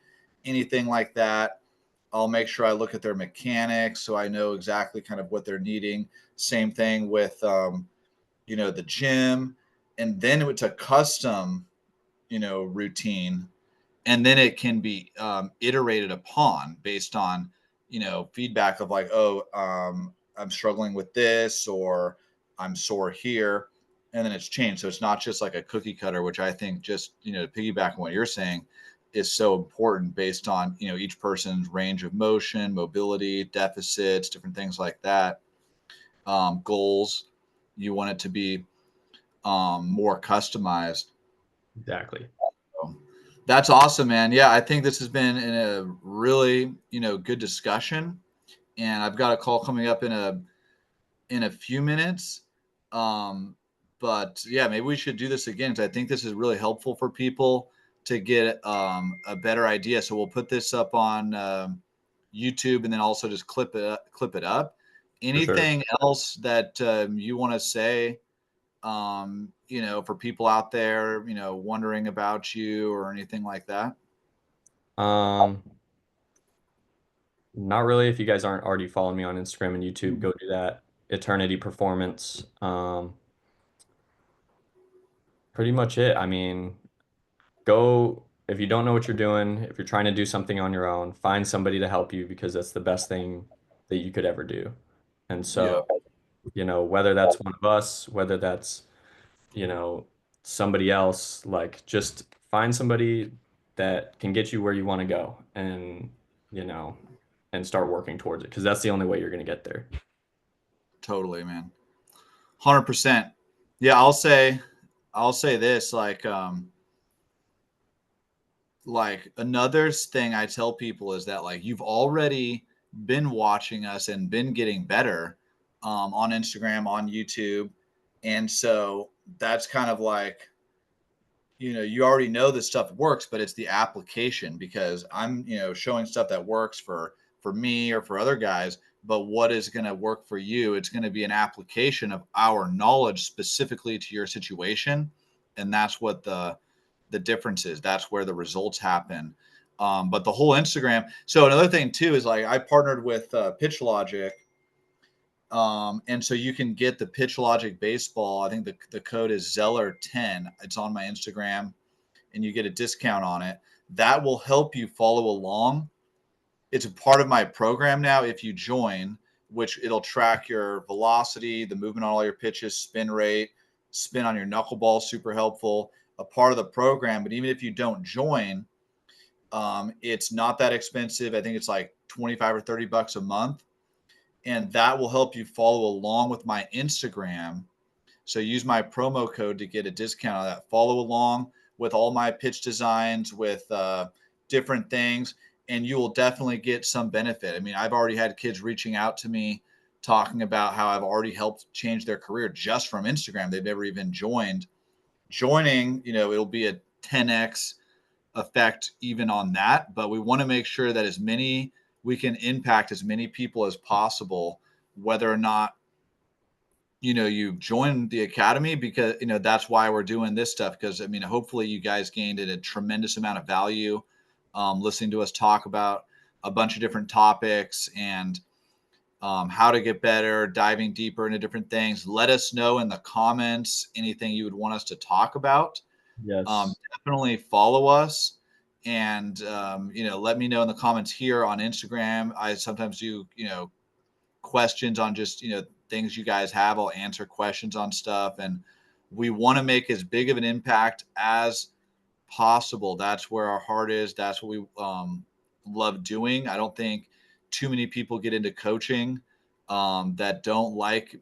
anything like that. I'll make sure I look at their mechanics so I know exactly kind of what they're needing. Same thing with the gym, and then it's a custom routine, and then it can be iterated upon based on feedback of like, oh, I'm struggling with this, or I'm sore here, and then it's changed. So it's not just like a cookie cutter, which I think, just to piggyback on what you're saying, is so important based on each person's range of motion, mobility, deficits, different things like that, goals. You want it to be more customized. Exactly. So that's awesome, man. Yeah, I think this has been a really, good discussion. And I've got a call coming up in a few minutes. Um, but yeah, maybe we should do this again, because I think this is really helpful for people to get a better idea. So we'll put this up on YouTube, and then also just clip it up. For sure. Anything else that you want to say, for people out there, wondering about you or anything like that? Um, Not really. If you guys aren't already following me on Instagram and YouTube, go do that. Eternity Performance. Pretty much it. I mean, go if you don't know what you're doing, if you're trying to do something on your own, find somebody to help you, because that's the best thing that you could ever do. And Yeah, so, whether that's one of us, whether that's, you know, somebody else, like just find somebody that can get you where you want to go, you know, and start working towards it, because that's the only way you're going to get there. totally, man. 100%. Yeah, I'll say this, like another thing I tell people is that like you've already been watching us and been getting better on Instagram, on YouTube. And so that's kind of like, you already know this stuff works, but it's the application, because I'm, showing stuff that works for me or for other guys. But what is going to work for you? It's going to be an application of our knowledge specifically to your situation, and that's what the difference is. That's where the results happen. But the whole Instagram. So another thing too is like I partnered with Pitch Logic, and so you can get the Pitch Logic baseball. I think the code is Zeller10. It's on my Instagram, and you get a discount on it. That will help you follow along. It's a part of my program now if you join, which it'll track your velocity, the movement on all your pitches, spin rate, spin on your knuckleball, super helpful, a part of the program. But even if you don't join, it's not that expensive. I think it's like 25 or $30 a month. And that will help you follow along with my Instagram. So use my promo code to get a discount on that. Follow along with all my pitch designs, with different things, and you will definitely get some benefit. I mean, I've already had kids reaching out to me talking about how I've already helped change their career just from Instagram. They've never even joined. Joining, it'll be a 10x effect even on that, but we want to make sure that we can impact as many people as possible, whether or not you join the academy, because that's why we're doing this stuff. Because I mean, hopefully you guys gained a tremendous amount of value listening to us talk about a bunch of different topics, and how to get better, diving deeper into different things. Let us know in the comments anything you would want us to talk about. Yes. Definitely follow us, and let me know in the comments here on Instagram. I sometimes do questions on just things you guys have. I'll answer questions on stuff, and we want to make as big of an impact as possible. That's where our heart is. That's what we love doing. I don't think too many people get into coaching that don't like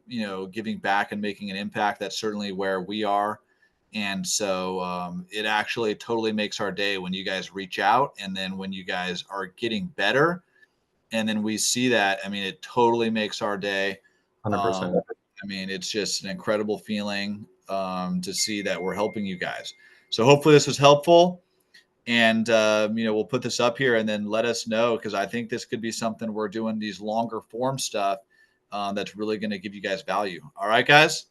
giving back and making an impact. That's certainly where we are. And so it actually totally makes our day when you guys reach out, and then when you guys are getting better, and then we see that. I mean, it totally makes our day. 100%. I mean, it's just an incredible feeling to see that we're helping you guys. So hopefully this was helpful, and we'll put this up here and then let us know, because I think this could be something we're doing, these longer form stuff that's really going to give you guys value. All right, guys.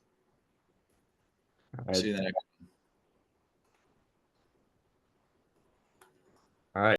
All right. See you in the next. All right.